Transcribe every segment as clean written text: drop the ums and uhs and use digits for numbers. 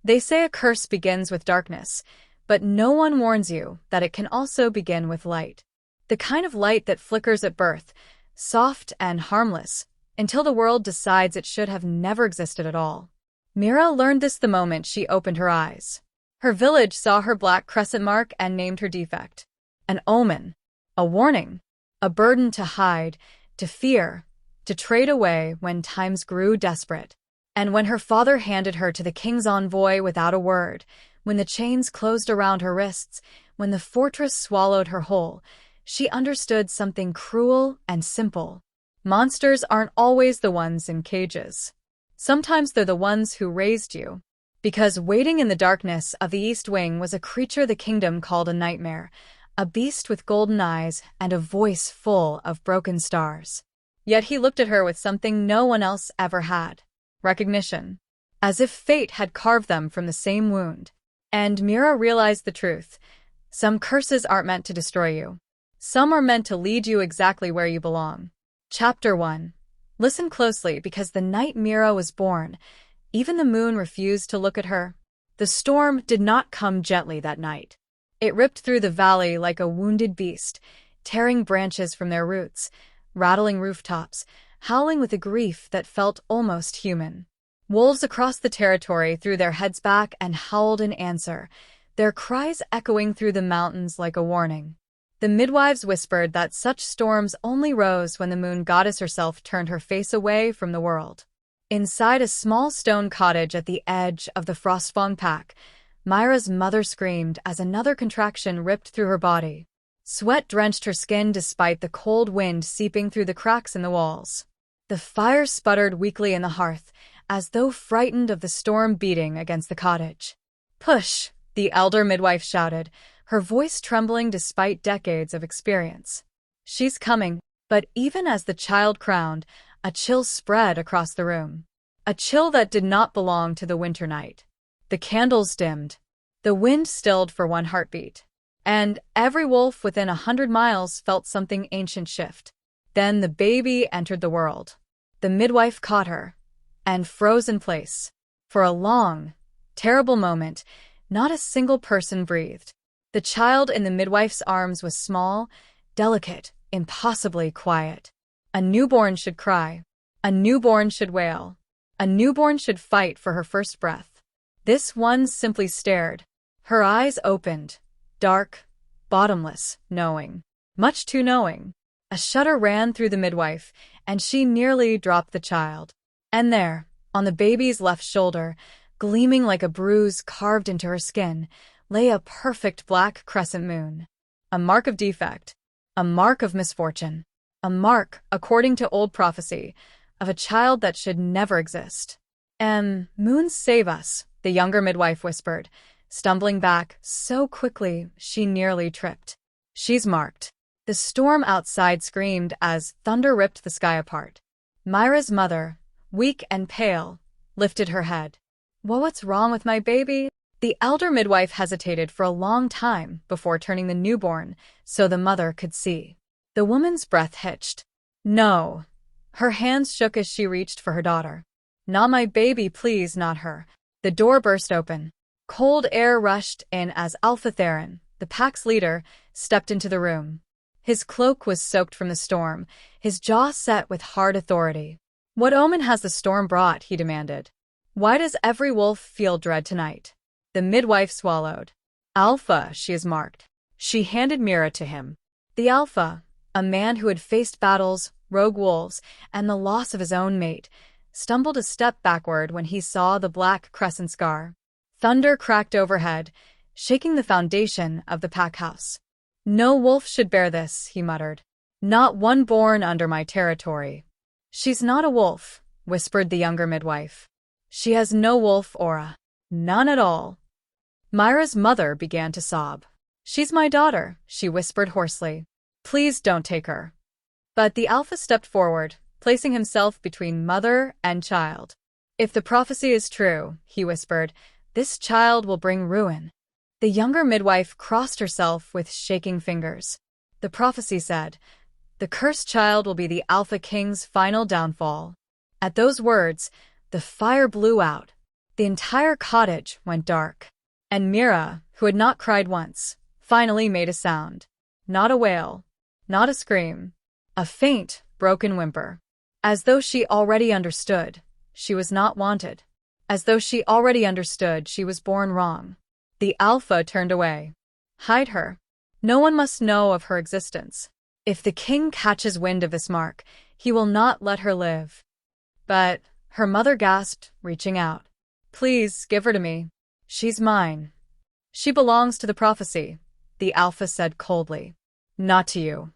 They say a curse begins with darkness, but no one warns you that it can also begin with light. The kind of light that flickers at birth, soft and harmless, until the world decides it should have never existed at all. Mira learned this the moment she opened her eyes. Her village saw her black crescent mark and named her defect. An omen, a warning, a burden to hide, to fear, to trade away when times grew desperate. And when her father handed her to the king's envoy without a word, when the chains closed around her wrists, when the fortress swallowed her whole, she understood something cruel and simple. Monsters aren't always the ones in cages. Sometimes they're the ones who raised you. Because waiting in the darkness of the East Wing was a creature the kingdom called a nightmare, a beast with golden eyes and a voice full of broken stars. Yet he looked at her with something no one else ever had. Recognition. As if fate had carved them from the same wound. And Mira realized the truth. Some curses aren't meant to destroy you. Some are meant to lead you exactly where you belong. Chapter 1. Listen closely, because the night Mira was born, even the moon refused to look at her. The storm did not come gently that night. It ripped through the valley like a wounded beast, tearing branches from their roots, rattling rooftops, howling with a grief that felt almost human. Wolves across the territory threw their heads back and howled in answer, their cries echoing through the mountains like a warning. The midwives whispered that such storms only rose when the moon goddess herself turned her face away from the world. Inside a small stone cottage at the edge of the Frostfang pack, Mira's mother screamed as another contraction ripped through her body. Sweat drenched her skin despite the cold wind seeping through the cracks in the walls. The fire sputtered weakly in the hearth, as though frightened of the storm beating against the cottage. "Push!" the elder midwife shouted, her voice trembling despite decades of experience. "She's coming." But even as the child crowned, a chill spread across the room. A chill that did not belong to the winter night. The candles dimmed. The wind stilled for one heartbeat. And every wolf within 100 miles felt something ancient shift. Then the baby entered the world. The midwife caught her and froze in place. For a long, terrible moment, not a single person breathed. The child in the midwife's arms was small, delicate, impossibly quiet. A newborn should cry. A newborn should wail. A newborn should fight for her first breath. This one simply stared. Her eyes opened. Dark, bottomless, knowing. Much too knowing. A shudder ran through the midwife, and she nearly dropped the child. And there, on the baby's left shoulder, gleaming like a bruise carved into her skin, lay a perfect black crescent moon. A mark of defect. A mark of misfortune. A mark, according to old prophecy, of a child that should never exist. Moons save us, the younger midwife whispered, stumbling back so quickly she nearly tripped. She's marked. The storm outside screamed as thunder ripped the sky apart. Mira's mother, weak and pale, lifted her head. "What's wrong with my baby?" The elder midwife hesitated for a long time before turning the newborn so the mother could see. The woman's breath hitched. "No." Her hands shook as she reached for her daughter. "Not my baby, please, not her." The door burst open. Cold air rushed in as Alphatheron, the pack's leader, stepped into the room. His cloak was soaked from the storm, his jaw set with hard authority. "What omen has the storm brought?" he demanded. "Why does every wolf feel dread tonight?" The midwife swallowed. "Alpha, she is marked." She handed Mira to him. The Alpha, a man who had faced battles, rogue wolves, and the loss of his own mate, stumbled a step backward when he saw the black crescent scar. Thunder cracked overhead, shaking the foundation of the pack house. "No wolf should bear this," he muttered. "Not one born under my territory." "She's not a wolf," whispered the younger midwife. "She has no wolf aura. None at all." Mira's mother began to sob. "She's my daughter," she whispered hoarsely. "Please don't take her." But the Alpha stepped forward, placing himself between mother and child. "If the prophecy is true," he whispered, "this child will bring ruin." The younger midwife crossed herself with shaking fingers. The prophecy said, "The cursed child will be the Alpha King's final downfall." At those words, the fire blew out. The entire cottage went dark. And Mira, who had not cried once, finally made a sound. Not a wail, not a scream, a faint, broken whimper. As though she already understood, she was not wanted. As though she already understood she was born wrong. The alpha turned away. Hide her. No one must know of her existence. If the king catches wind of this mark, he will not let her live. But, her mother gasped, reaching out. Please, give her to me. She's mine. She belongs to the prophecy, the alpha said coldly. Not to you.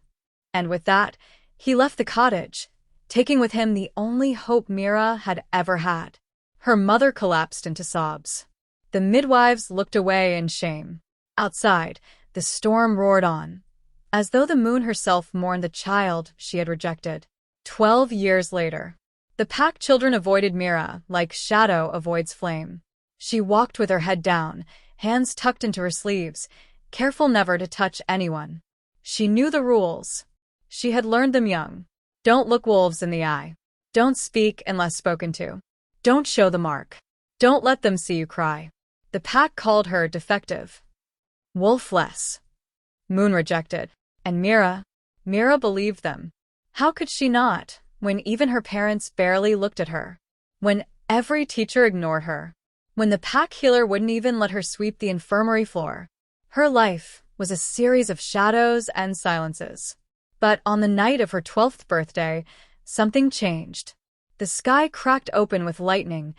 And with that, he left the cottage, taking with him the only hope Mira had ever had. Her mother collapsed into sobs. The midwives looked away in shame. Outside, the storm roared on, as though the moon herself mourned the child she had rejected. 12 years later, the pack children avoided Mira like shadow avoids flame. She walked with her head down, hands tucked into her sleeves, careful never to touch anyone. She knew the rules. She had learned them young. Don't look wolves in the eye. Don't speak unless spoken to. Don't show the mark. Don't let them see you cry. The pack called her defective. Wolfless. Moon rejected. And Mira believed them. How could she not, when even her parents barely looked at her? When every teacher ignored her? When the pack healer wouldn't even let her sweep the infirmary floor? Her life was a series of shadows and silences. But on the night of her 12th birthday, something changed. The sky cracked open with lightning,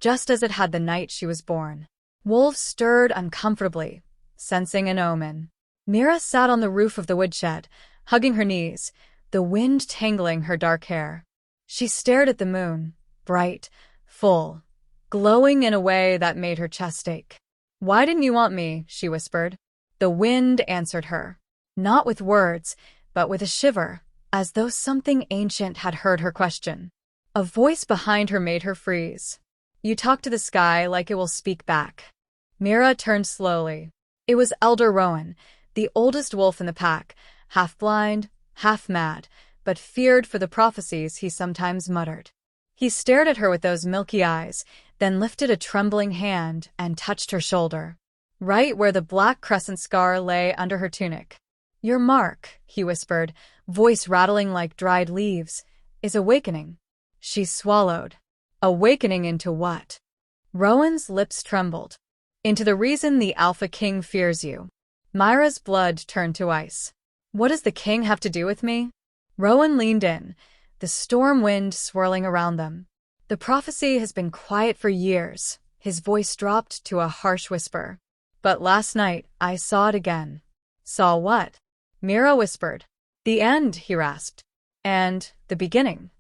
just as it had the night she was born. Wolves stirred uncomfortably, sensing an omen. Mira sat on the roof of the woodshed, hugging her knees, the wind tangling her dark hair. She stared at the moon, bright, full, glowing in a way that made her chest ache. Why didn't you want me? She whispered. The wind answered her, not with words, but with a shiver, as though something ancient had heard her question. A voice behind her made her freeze. You talk to the sky like it will speak back. Mira turned slowly. It was Elder Rowan, the oldest wolf in the pack, half blind, half mad, but feared for the prophecies he sometimes muttered. He stared at her with those milky eyes, then lifted a trembling hand and touched her shoulder, right where the black crescent scar lay under her tunic. Your mark, he whispered, voice rattling like dried leaves, is awakening. She swallowed. Awakening into what? Rowan's lips trembled. Into the reason the Alpha King fears you. Mira's blood turned to ice. What does the king have to do with me? Rowan leaned in, the storm wind swirling around them. The prophecy has been quiet for years. His voice dropped to a harsh whisper. But last night, I saw it again. Saw what? Mira whispered. The end, he rasped. And the beginning.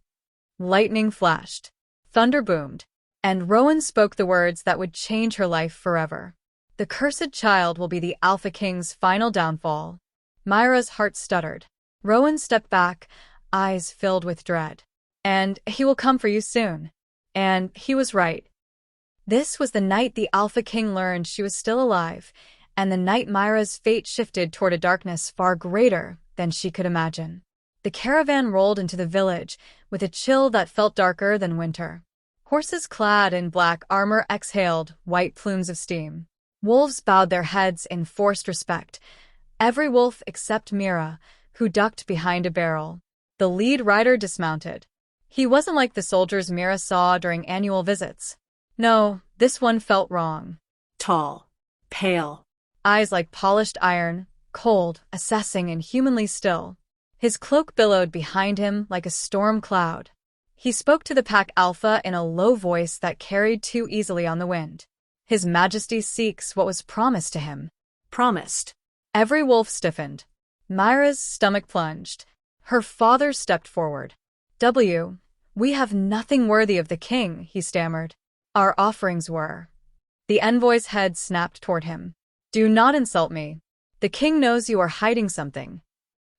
Lightning flashed. Thunder boomed. And Rowan spoke the words that would change her life forever. The cursed child will be the Alpha King's final downfall. Mira's heart stuttered. Rowan stepped back, eyes filled with dread. And he will come for you soon. And he was right. This was the night the Alpha King learned she was still alive, and the night Mira's fate shifted toward a darkness far greater than she could imagine. The caravan rolled into the village with a chill that felt darker than winter. Horses clad in black armor exhaled white plumes of steam. Wolves bowed their heads in forced respect, every wolf except Mira, who ducked behind a barrel. The lead rider dismounted. He wasn't like the soldiers Mira saw during annual visits. No, this one felt wrong. Tall, pale, eyes like polished iron, cold, assessing and humanly still. His cloak billowed behind him like a storm cloud. He spoke to the pack alpha in a low voice that carried too easily on the wind. His Majesty seeks what was promised to him. Promised. Every wolf stiffened. Mira's stomach plunged. Her father stepped forward. We have nothing worthy of the king, he stammered. Our offerings were. The envoy's head snapped toward him. Do not insult me. The king knows you are hiding something.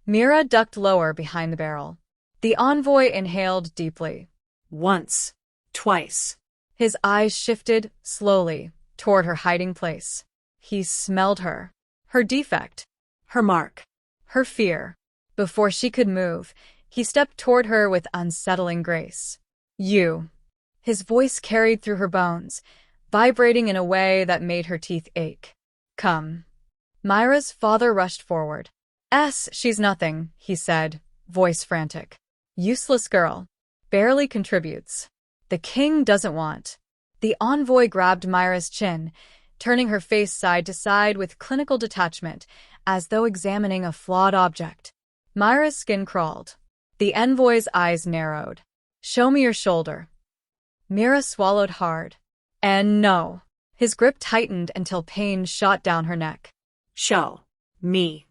Mira ducked lower behind the barrel. The envoy inhaled deeply. Once. Twice. His eyes shifted, slowly, toward her hiding place. He smelled her. Her defect. Her mark. Her fear. Before she could move, he stepped toward her with unsettling grace. You. His voice carried through her bones, vibrating in a way that made her teeth ache. "Come." Mira's father rushed forward. She's nothing," he said, voice frantic. "Useless girl. Barely contributes. The king doesn't want." The envoy grabbed Mira's chin, turning her face side to side with clinical detachment, as though examining a flawed object. Mira's skin crawled. The envoy's eyes narrowed. "Show me your shoulder." Mira swallowed hard. And no. His grip tightened until pain shot down her neck. Show me.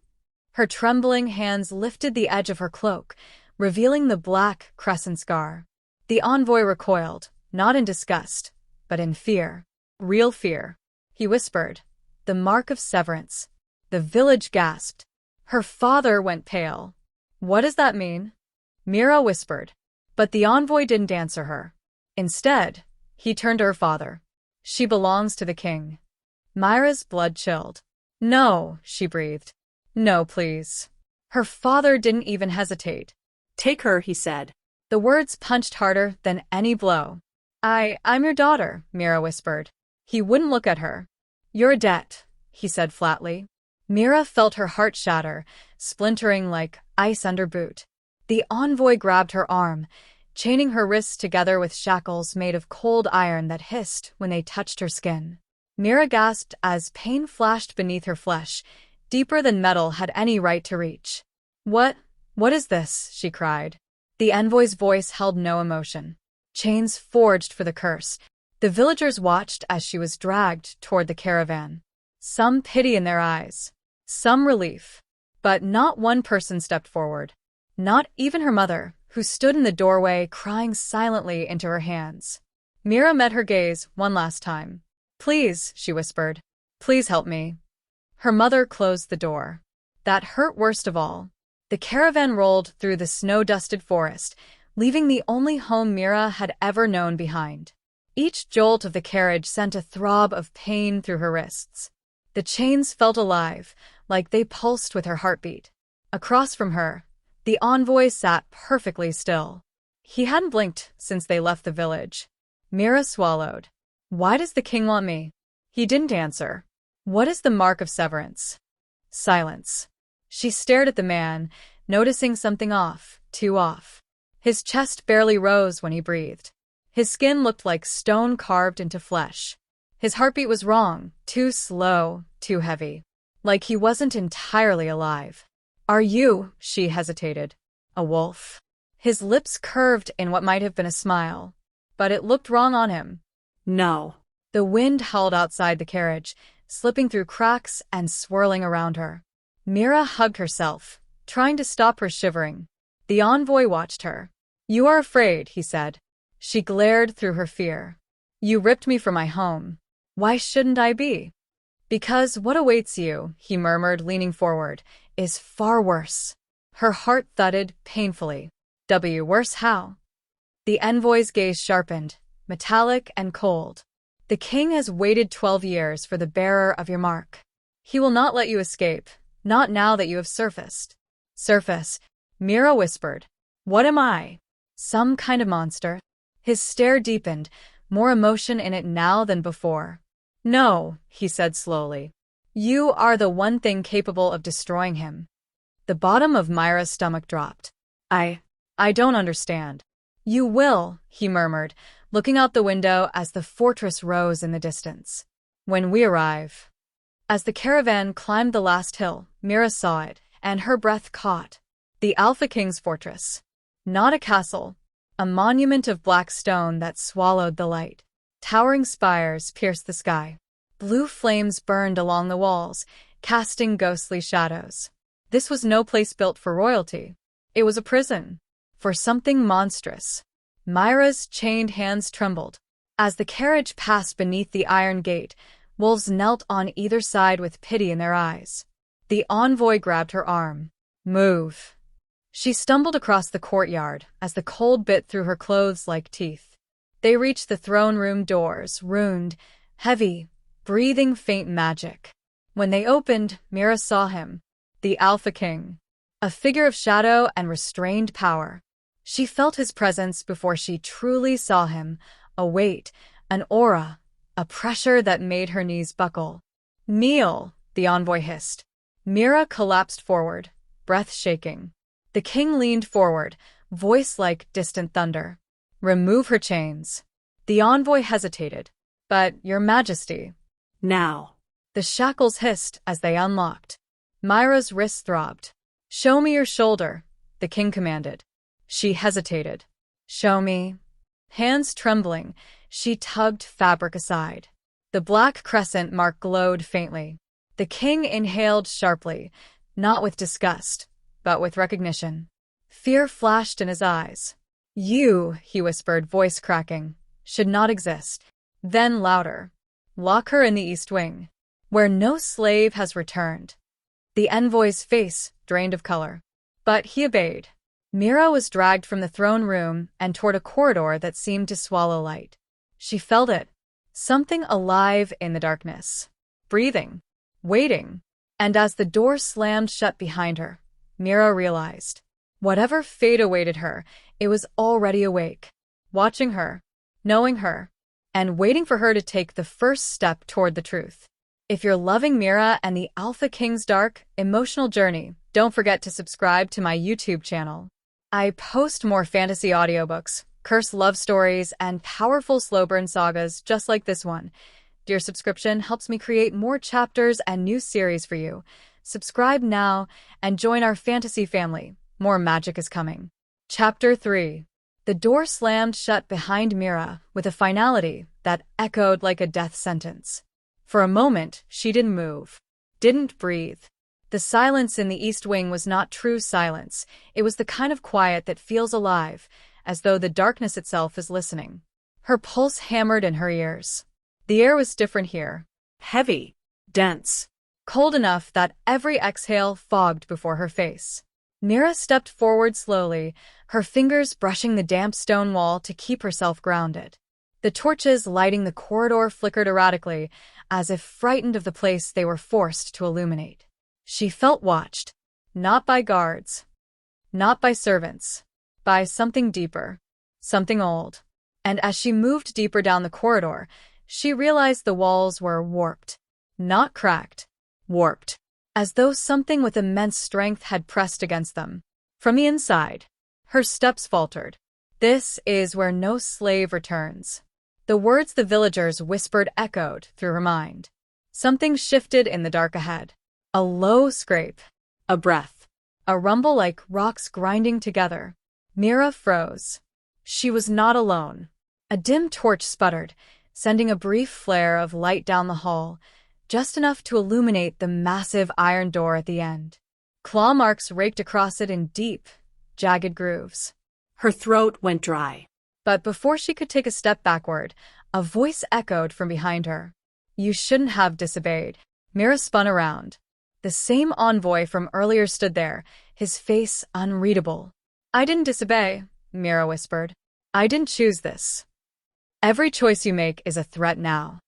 Her trembling hands lifted the edge of her cloak, revealing the black crescent scar. The envoy recoiled, not in disgust, but in fear. Real fear. He whispered, "The mark of severance." The village gasped. Her father went pale. "What does that mean?" Mira whispered, but the envoy didn't answer her. Instead, he turned to her father. "She belongs to the king." Mira's blood chilled. "No," she breathed. "No, please." Her father didn't even hesitate. "Take her," he said. The words punched harder than any blow. I'm your daughter," Mira whispered. He wouldn't look at her. "You're a debt," he said flatly. Mira felt her heart shatter, splintering like ice under boot. The envoy grabbed her arm, chaining her wrists together with shackles made of cold iron that hissed when they touched her skin. Mira gasped as pain flashed beneath her flesh, deeper than metal had any right to reach. What is this?" she cried. The envoy's voice held no emotion. Chains forged for the curse. The villagers watched as she was dragged toward the caravan. Some pity in their eyes. Some relief. But not one person stepped forward. Not even her mother, who stood in the doorway crying silently into her hands. Mira met her gaze one last time. "Please," she whispered. "Please help me." Her mother closed the door. That hurt worst of all. The caravan rolled through the snow-dusted forest, leaving the only home Mira had ever known behind. Each jolt of the carriage sent a throb of pain through her wrists. The chains felt alive, like they pulsed with her heartbeat. Across from her, the envoy sat perfectly still. He hadn't blinked since they left the village. Mira swallowed. "Why does the king want me?" He didn't answer. "What is the mark of severance?" Silence. She stared at the man, noticing something off, too off. His chest barely rose when he breathed. His skin looked like stone carved into flesh. His heartbeat was wrong, too slow, too heavy. Like he wasn't entirely alive. "Are you," she hesitated, "a wolf?" His lips curved in what might have been a smile, but it looked wrong on him. "No." The wind howled outside the carriage, slipping through cracks and swirling around her. Mira hugged herself, trying to stop her shivering. The envoy watched her. "You are afraid," he said. She glared through her fear. "You ripped me from my home. Why shouldn't I be?" "Because what awaits you," he murmured, leaning forward, "is far worse." Her heart thudded painfully. Worse how? The envoy's gaze sharpened, metallic and cold. "The king has waited 12 years for the bearer of your mark. He will not let you escape, not now that you have surfaced." "Surface," Mira whispered. "What am I? Some kind of monster?" His stare deepened, more emotion in it now than before. "No," he said slowly. "You are the one thing capable of destroying him." The bottom of Mira's stomach dropped. I don't understand." "You will," he murmured, looking out the window as the fortress rose in the distance. "When we arrive." As the caravan climbed the last hill, Mira saw it, and her breath caught. The alphaking's fortress. Not a castle. A monument of black stone that swallowed the light. Towering spires pierced the sky. Blue flames burned along the walls, casting ghostly shadows. This was no place built for royalty. It was a prison. For something monstrous. Mira's chained hands trembled. As the carriage passed beneath the iron gate, wolves knelt on either side with pity in their eyes. The envoy grabbed her arm. "Move." She stumbled across the courtyard as the cold bit through her clothes like teeth. They reached the throne room doors, ruined, heavy, breathing faint magic. When they opened, Mira saw him. The alphaking. A figure of shadow and restrained power. She felt his presence before she truly saw him, a weight, an aura, a pressure that made her knees buckle. "Kneel," the envoy hissed. Mira collapsed forward, breath shaking. The king leaned forward, voice like distant thunder. "Remove her chains." The envoy hesitated. "But, Your Majesty." Now. The shackles hissed as they unlocked. Mira's wrists throbbed. "Show me your shoulder," the king commanded. She hesitated. "Show me." Hands trembling, she tugged fabric aside. The black crescent mark glowed faintly. The king inhaled sharply, not with disgust, but with recognition. Fear flashed in his eyes. "You," he whispered, voice cracking, "should not exist." Then louder. "Lock her in the East Wing, where no slave has returned." The envoy's face drained of color. But he obeyed. Mira was dragged from the throne room and toward a corridor that seemed to swallow light. She felt it. Something alive in the darkness. Breathing. Waiting. And as the door slammed shut behind her, Mira realized. Whatever fate awaited her, it was already awake. Watching her. Knowing her. And waiting for her to take the first step toward the truth. If you're loving Mira and the Alpha King's dark, emotional journey, don't forget to subscribe to my YouTube channel. I post more fantasy audiobooks, cursed love stories, and powerful slow burn sagas just like this one. Your subscription helps me create more chapters and new series for you. Subscribe now and join our fantasy family. More magic is coming. Chapter 3. The door slammed shut behind Mira with a finality that echoed like a death sentence. For a moment, she didn't move, didn't breathe. The silence in the East Wing was not true silence. It was the kind of quiet that feels alive, as though the darkness itself is listening. Her pulse hammered in her ears. The air was different here. Heavy. Dense. Cold enough that every exhale fogged before her face. Mira stepped forward slowly, her fingers brushing the damp stone wall to keep herself grounded. The torches lighting the corridor flickered erratically, as if frightened of the place they were forced to illuminate. She felt watched, not by guards, not by servants, by something deeper, something old. And as she moved deeper down the corridor, she realized the walls were warped, not cracked, warped, as though something with immense strength had pressed against them. From the inside, her steps faltered. "This is where no slave returns." The words the villagers whispered echoed through her mind. Something shifted in the dark ahead. A low scrape. A breath. A rumble like rocks grinding together. Mira froze. She was not alone. A dim torch sputtered, sending a brief flare of light down the hall, just enough to illuminate the massive iron door at the end. Claw marks raked across it in deep, jagged grooves. Her throat went dry. But before she could take a step backward, a voice echoed from behind her. "You shouldn't have disobeyed." Mira spun around. The same envoy from earlier stood there, his face unreadable. "I didn't disobey," Mira whispered. "I didn't choose this. Every choice you make is a threat now."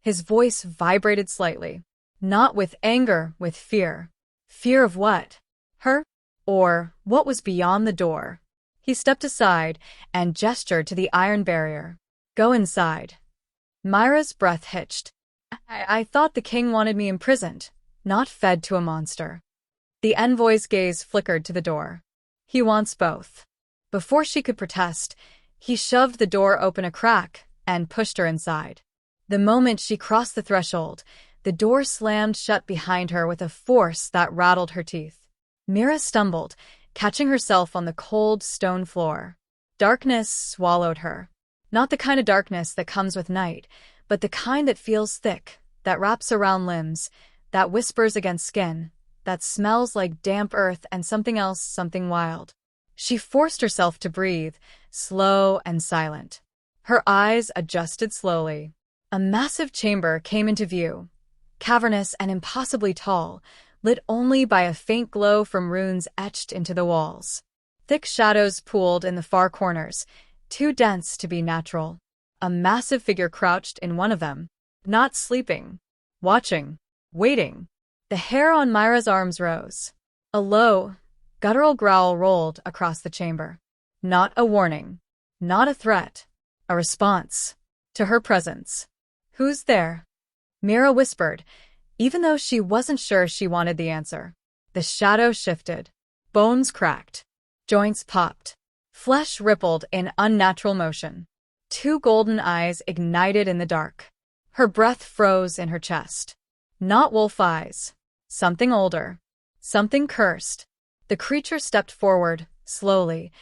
His voice vibrated slightly. Not with anger, with fear. Fear of what? Her? Or what was beyond the door? He stepped aside and gestured to the iron barrier. "Go inside." Mira's breath hitched. I thought the king wanted me imprisoned, not fed to a monster." The envoy's gaze flickered to the door. "He wants both." Before she could protest, he shoved the door open a crack and pushed her inside. The moment she crossed the threshold, the door slammed shut behind her with a force that rattled her teeth. Mira stumbled, catching herself on the cold stone floor. Darkness swallowed her. Not the kind of darkness that comes with night, but the kind that feels thick, that wraps around limbs, that whispers against skin, that smells like damp earth and something else, something wild. She forced herself to breathe, slow and silent. Her eyes adjusted slowly. A massive chamber came into view, cavernous and impossibly tall, lit only by a faint glow from runes etched into the walls. Thick shadows pooled in the far corners, too dense to be natural. A massive figure crouched in one of them, not sleeping, watching, waiting. The hair on Mira's arms rose. A low, guttural growl rolled across the chamber. Not a warning, not a threat, a response to her presence. Who's there? Mira whispered, even though she wasn't sure she wanted the answer. The shadow shifted. Bones cracked. Joints popped. Flesh rippled in unnatural motion. Two golden eyes ignited in the dark. Her breath froze in her chest. Not wolf eyes. Something older. Something cursed. The creature stepped forward, slowly,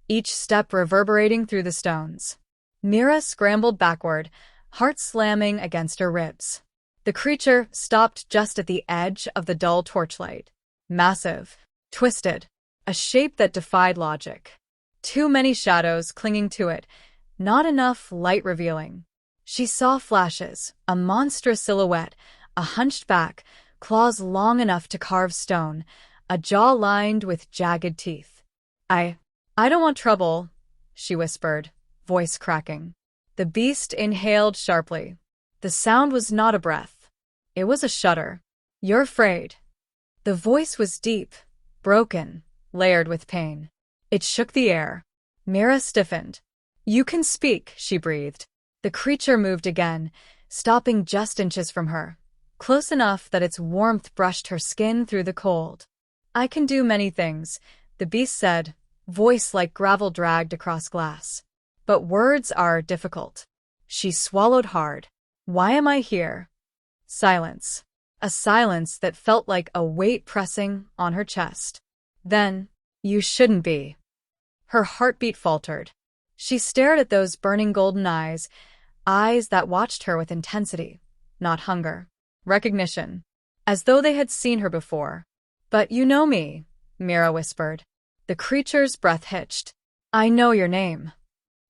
each step reverberating through the stones. Mira scrambled backward, heart slamming against her ribs. The creature stopped just at the edge of the dull torchlight. Massive. Twisted. A shape that defied logic. Too many shadows clinging to it, not enough light revealing. She saw flashes, a monstrous silhouette, a hunched back, claws long enough to carve stone, a jaw lined with jagged teeth. I don't want trouble, she whispered, voice cracking. The beast inhaled sharply. The sound was not a breath. It was a shudder. You're afraid. The voice was deep, broken, layered with pain. It shook the air. Mira stiffened. You can speak, she breathed. The creature moved again, stopping just inches from her, close enough that its warmth brushed her skin through the cold. I can do many things, the beast said, voice like gravel dragged across glass. But words are difficult. She swallowed hard. Why am I here? Silence. A silence that felt like a weight pressing on her chest. Then, you shouldn't be. Her heartbeat faltered. She stared at those burning golden eyes, eyes that watched her with intensity, not hunger. Recognition. As though they had seen her before. But you know me, Mira whispered. The creature's breath hitched. I know your name.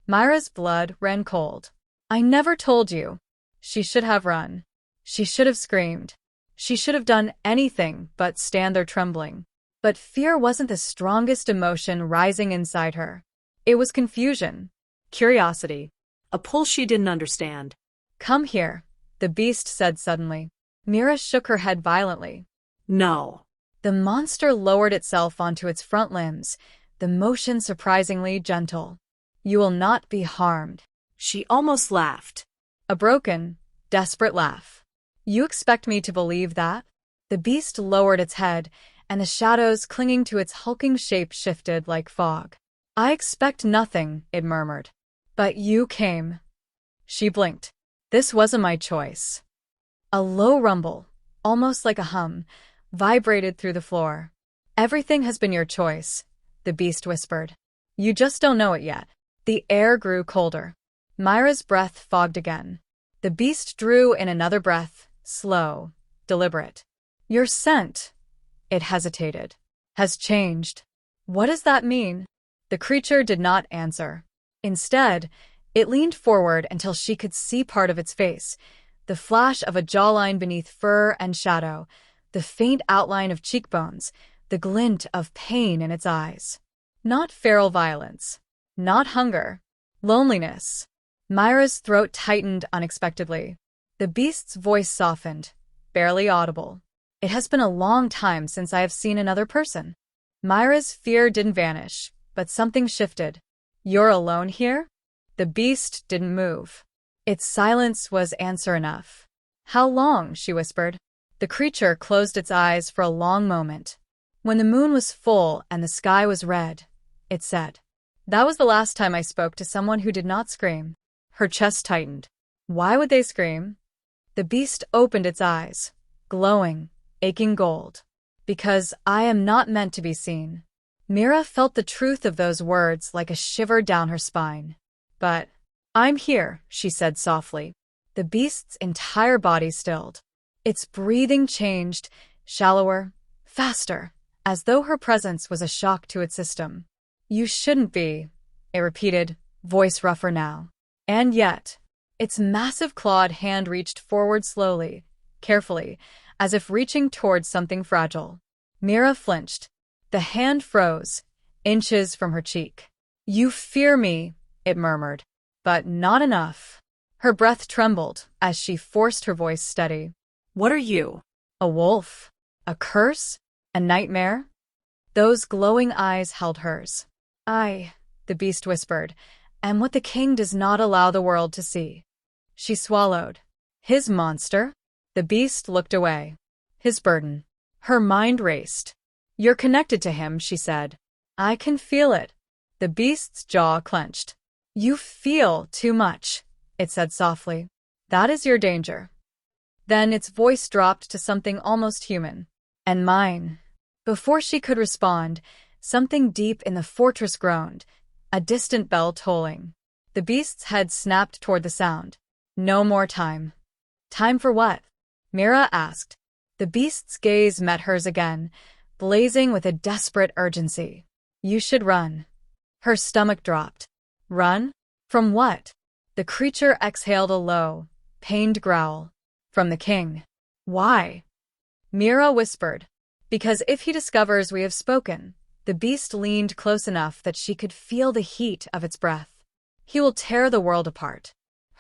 Mira's blood ran cold. I never told you. She should have run. She should have screamed. She should have done anything but stand there trembling. But fear wasn't the strongest emotion rising inside her. It was confusion, curiosity, A pull she didn't understand. Come here, the beast said suddenly. Mira shook her head violently. No. The monster lowered itself onto its front limbs, the motion surprisingly gentle. You will not be harmed. She almost laughed. A broken, desperate laugh. You expect me to believe that? The beast lowered its head, and the shadows clinging to its hulking shape shifted like fog. I expect nothing, it murmured. But you came. She blinked. This wasn't my choice. A low rumble, almost like a hum, vibrated through the floor. Everything has been your choice, the beast whispered. You just don't know it yet. The air grew colder. Mira's breath fogged again. The beast drew in another breath, slow, deliberate. Your scent, it hesitated, has changed. What does that mean? The creature did not answer. Instead, it leaned forward until she could see part of its face, the flash of a jawline beneath fur and shadow, the faint outline of cheekbones, the glint of pain in its eyes. Not feral violence. Not hunger. Loneliness. Mira's throat tightened unexpectedly. The beast's voice softened, barely audible. It has been a long time since I have seen another person. Mira's fear didn't vanish, but something shifted. You're alone here? The beast didn't move. Its silence was answer enough. How long? She whispered. The creature closed its eyes for a long moment. When the moon was full and the sky was red, it said. That was the last time I spoke to someone who did not scream. Her chest tightened. Why would they scream? The beast opened its eyes, glowing, aching gold. Because I am not meant to be seen. Mira felt the truth of those words like a shiver down her spine. But I'm here, she said softly. The beast's entire body stilled. Its breathing changed, shallower, faster, as though her presence was a shock to its system. You shouldn't be, it repeated, voice rougher now. And yet, its massive clawed hand reached forward slowly, carefully, as if reaching towards something fragile. Mira flinched. The hand froze, inches from her cheek. You fear me, it murmured. But not enough. Her breath trembled as she forced her voice steady. What are you? A wolf? A curse? A nightmare? Those glowing eyes held hers. I, the beast whispered, am what the king does not allow the world to see. She swallowed. His monster? The beast looked away. His burden. Her mind raced. You're connected to him, she said. I can feel it. The beast's jaw clenched. You feel too much, it said softly. That is your danger. Then its voice dropped to something almost human. And mine. Before she could respond, something deep in the fortress groaned, a distant bell tolling. The beast's head snapped toward the sound. No more time. Time for what? Mira asked. The beast's gaze met hers again, blazing with a desperate urgency. You should run. Her stomach dropped. Run? From what? The creature exhaled a low, pained growl. From the king. Why? Mira whispered. Because if he discovers we have spoken. The beast leaned close enough that she could feel the heat of its breath. He will tear the world apart.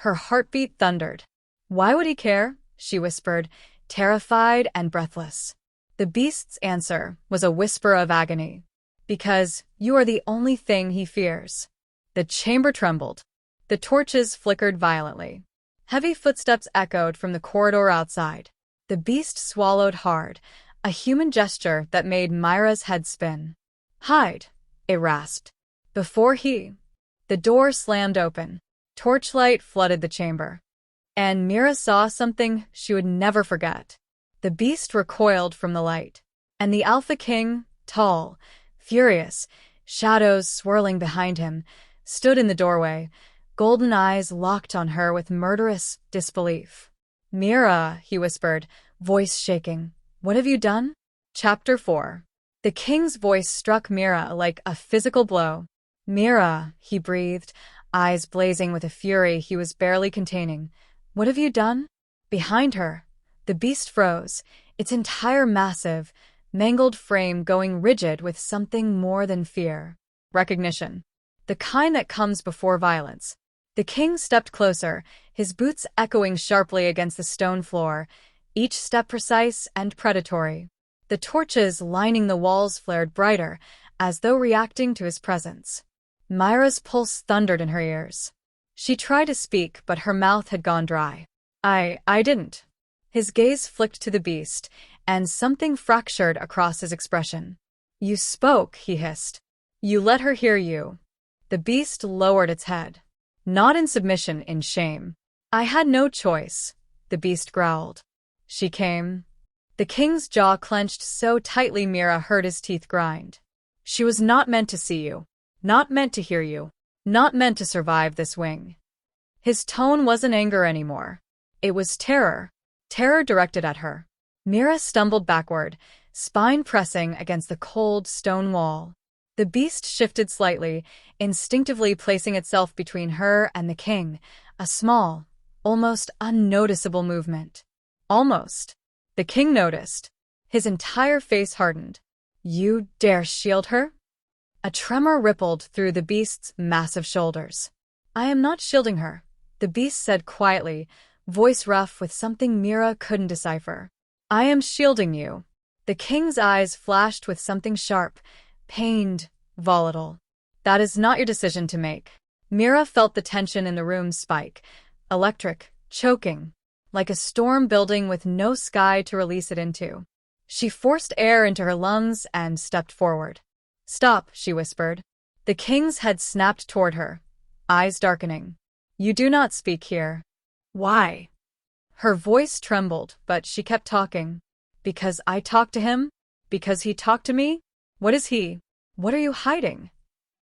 Her heartbeat thundered. Why would he care? She whispered, terrified and breathless. The beast's answer was a whisper of agony. Because you are the only thing he fears. The chamber trembled. The torches flickered violently. Heavy footsteps echoed from the corridor outside. The beast swallowed hard, a human gesture that made Mira's head spin. Hide, it rasped. Before he... The door slammed open. Torchlight flooded the chamber. And Mira saw something she would never forget. The beast recoiled from the light. And the alphaking, tall, furious, shadows swirling behind him, stood in the doorway, golden eyes locked on her with murderous disbelief. Mira, he whispered, voice shaking. What have you done? Chapter 4. The king's voice struck Mira like a physical blow. Mira, he breathed, eyes blazing with a fury he was barely containing. What have you done? Behind her, the beast froze, its entire massive, mangled frame going rigid with something more than fear. Recognition. The kind that comes before violence. The king stepped closer, his boots echoing sharply against the stone floor, each step precise and predatory. The torches lining the walls flared brighter, as though reacting to his presence. Mira's pulse thundered in her ears. She tried to speak, but her mouth had gone dry. I didn't. His gaze flicked to the beast, and something fractured across his expression. You spoke, he hissed. You let her hear you. The beast lowered its head. Not in submission, in shame. I had no choice, the beast growled. She came. The king's jaw clenched so tightly Mira heard his teeth grind. She was not meant to see you. Not meant to hear you. Not meant to survive this wing. His tone wasn't anger anymore. It was terror. Terror directed at her. Mira stumbled backward, spine pressing against the cold stone wall. The beast shifted slightly, instinctively placing itself between her and the king, a small, almost unnoticeable movement. Almost. The king noticed. His entire face hardened. You dare shield her? A tremor rippled through the beast's massive shoulders. I am not shielding her, the beast said quietly, voice rough with something Mira couldn't decipher. I am shielding you. The king's eyes flashed with something sharp, pained, volatile. That is not your decision to make. Mira felt the tension in the room spike, electric, choking, like a storm building with no sky to release it into. She forced air into her lungs and stepped forward. Stop, she whispered. The king's head snapped toward her, eyes darkening. You do not speak here. Why? Her voice trembled, but she kept talking. Because I talked to him? Because he talked to me? What is he? What are you hiding?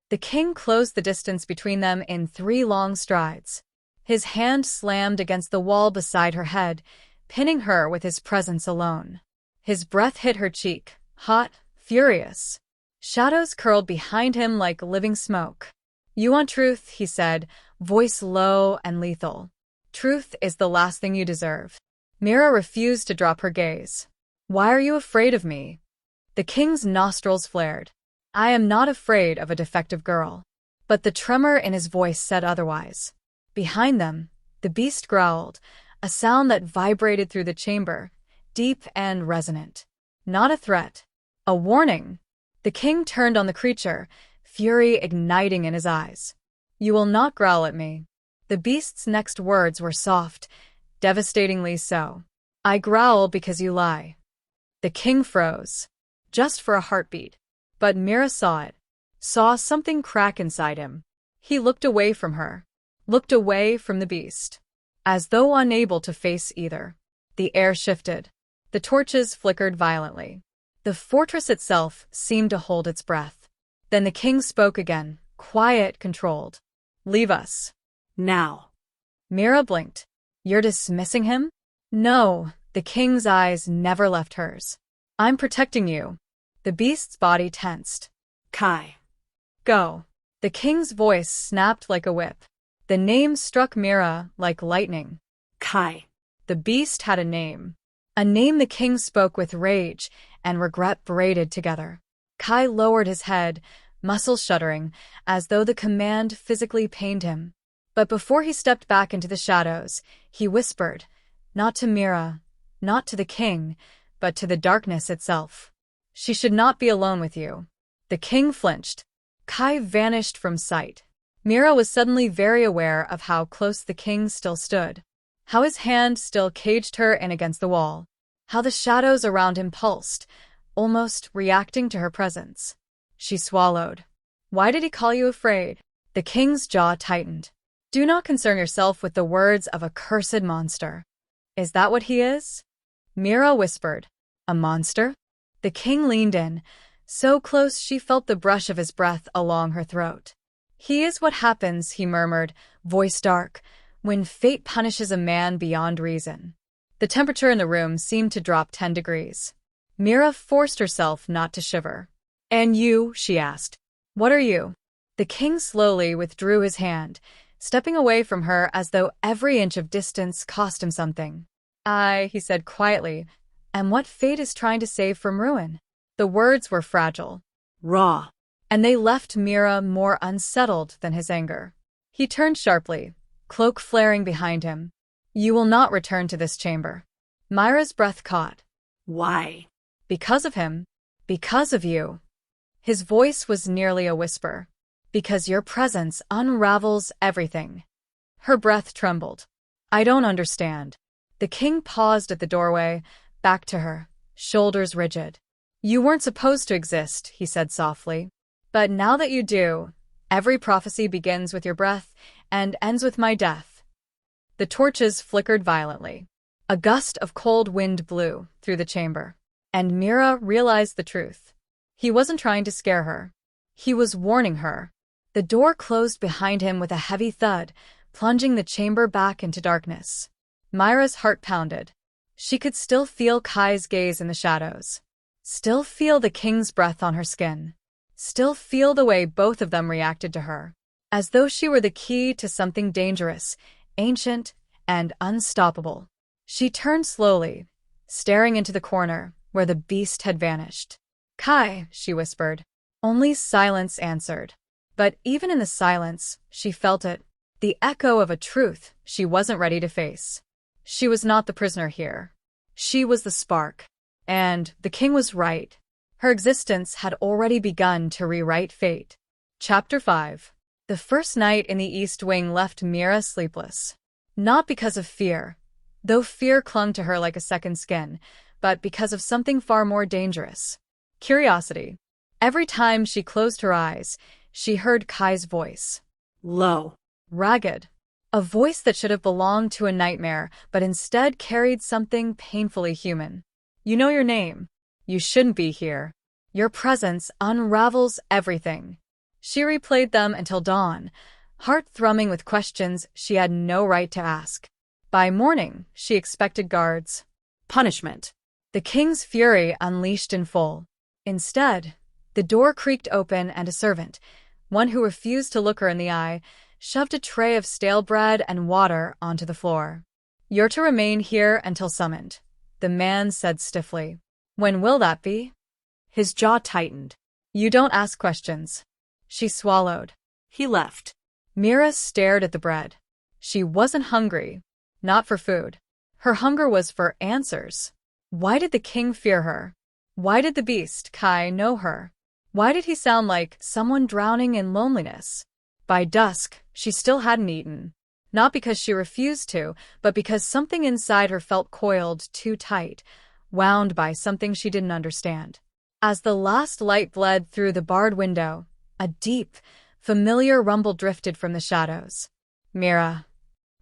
The king closed the distance between them in 3 long strides. His hand slammed against the wall beside her head, pinning her with his presence alone. His breath hit her cheek, hot, furious. Shadows curled behind him like living smoke. You want truth, he said, voice low and lethal. Truth is the last thing you deserve. Mira refused to drop her gaze. Why are you afraid of me? The king's nostrils flared. I am not afraid of a defective girl. But the tremor in his voice said otherwise. Behind them, the beast growled, a sound that vibrated through the chamber, deep and resonant. Not a threat. A warning. The king turned on the creature, fury igniting in his eyes. You will not growl at me. The beast's next words were soft, Devastatingly so. I growl because you lie. The king froze. Just for a heartbeat. But Mira saw it. Saw something crack inside him. He looked away from her. Looked away from the beast. As though unable to face either. The air shifted. The torches flickered violently. The fortress itself seemed to hold its breath. Then the king spoke again, quiet, controlled. Leave us. Now. Mira blinked. You're dismissing him? No, the king's eyes never left hers. I'm protecting you. The beast's body tensed. Kai. Go. The king's voice snapped like a whip. The name struck Mira like lightning. Kai. The beast had a name. A name the king spoke with rage and regret braided together. Kai lowered his head, muscles shuddering, as though the command physically pained him. But before he stepped back into the shadows, he whispered, not to Mira, not to the king, but to the darkness itself. She should not be alone with you. The king flinched. Kai vanished from sight. Mira was suddenly very aware of how close the king still stood. How his hand still caged her in against the wall. How the shadows around him pulsed, almost reacting to her presence. She swallowed. Why did he call you afraid? The king's jaw tightened. Do not concern yourself with the words of a cursed monster. Is that what he is? Mira whispered. A monster? The king leaned in, so close she felt the brush of his breath along her throat. He is what happens, he murmured, voice dark, when fate punishes a man beyond reason. The temperature in the room seemed to drop 10 degrees. Mira forced herself not to shiver. And you, she asked. What are you? The king slowly withdrew his hand, stepping away from her as though every inch of distance cost him something. I, he said quietly, am what fate is trying to save from ruin. The words were fragile. Raw. And they left Mira more unsettled than his anger. He turned sharply, cloak flaring behind him. You will not return to this chamber. Mira's breath caught. Why? Because of him. Because of you. His voice was nearly a whisper. Because your presence unravels everything. Her breath trembled. I don't understand. The king paused at the doorway, back to her, shoulders rigid. You weren't supposed to exist, he said softly. But now that you do, every prophecy begins with your breath and ends with my death. The torches flickered violently. A gust of cold wind blew through the chamber, and Mira realized the truth. He wasn't trying to scare her. He was warning her. The door closed behind him with a heavy thud, plunging the chamber back into darkness. Mira's heart pounded. She could still feel Kai's gaze in the shadows. Still feel the king's breath on her skin. Still feel the way both of them reacted to her. As though she were the key to something dangerous, ancient, and unstoppable. She turned slowly, staring into the corner where the beast had vanished. Kai, she whispered. Only silence answered. But even in the silence, she felt it. The echo of a truth she wasn't ready to face. She was not the prisoner here. She was the spark. And the king was right. Her existence had already begun to rewrite fate. Chapter 5. The first night in the East Wing left Mira sleepless. Not because of fear, though fear clung to her like a second skin, but because of something far more dangerous. Curiosity. Every time she closed her eyes, she heard Kai's voice. Low. Ragged. A voice that should have belonged to a nightmare, but instead carried something painfully human. You know your name. You shouldn't be here. Your presence unravels everything. She replayed them until dawn, heart thrumming with questions she had no right to ask. By morning, she expected guards. Punishment. The king's fury unleashed in full. Instead, the door creaked open and a servant, one who refused to look her in the eye, shoved a tray of stale bread and water onto the floor. You're to remain here until summoned, the man said stiffly. When will that be? His jaw tightened. You don't ask questions. She swallowed. He left. Mira stared at the bread. She wasn't hungry. Not for food. Her hunger was for answers. Why did the king fear her? Why did the beast, Kai, know her? Why did he sound like someone drowning in loneliness? By dusk, she still hadn't eaten. Not because she refused to, but because something inside her felt coiled too tight, wound by something she didn't understand. As the last light bled through the barred window, a deep, familiar rumble drifted from the shadows. Mira.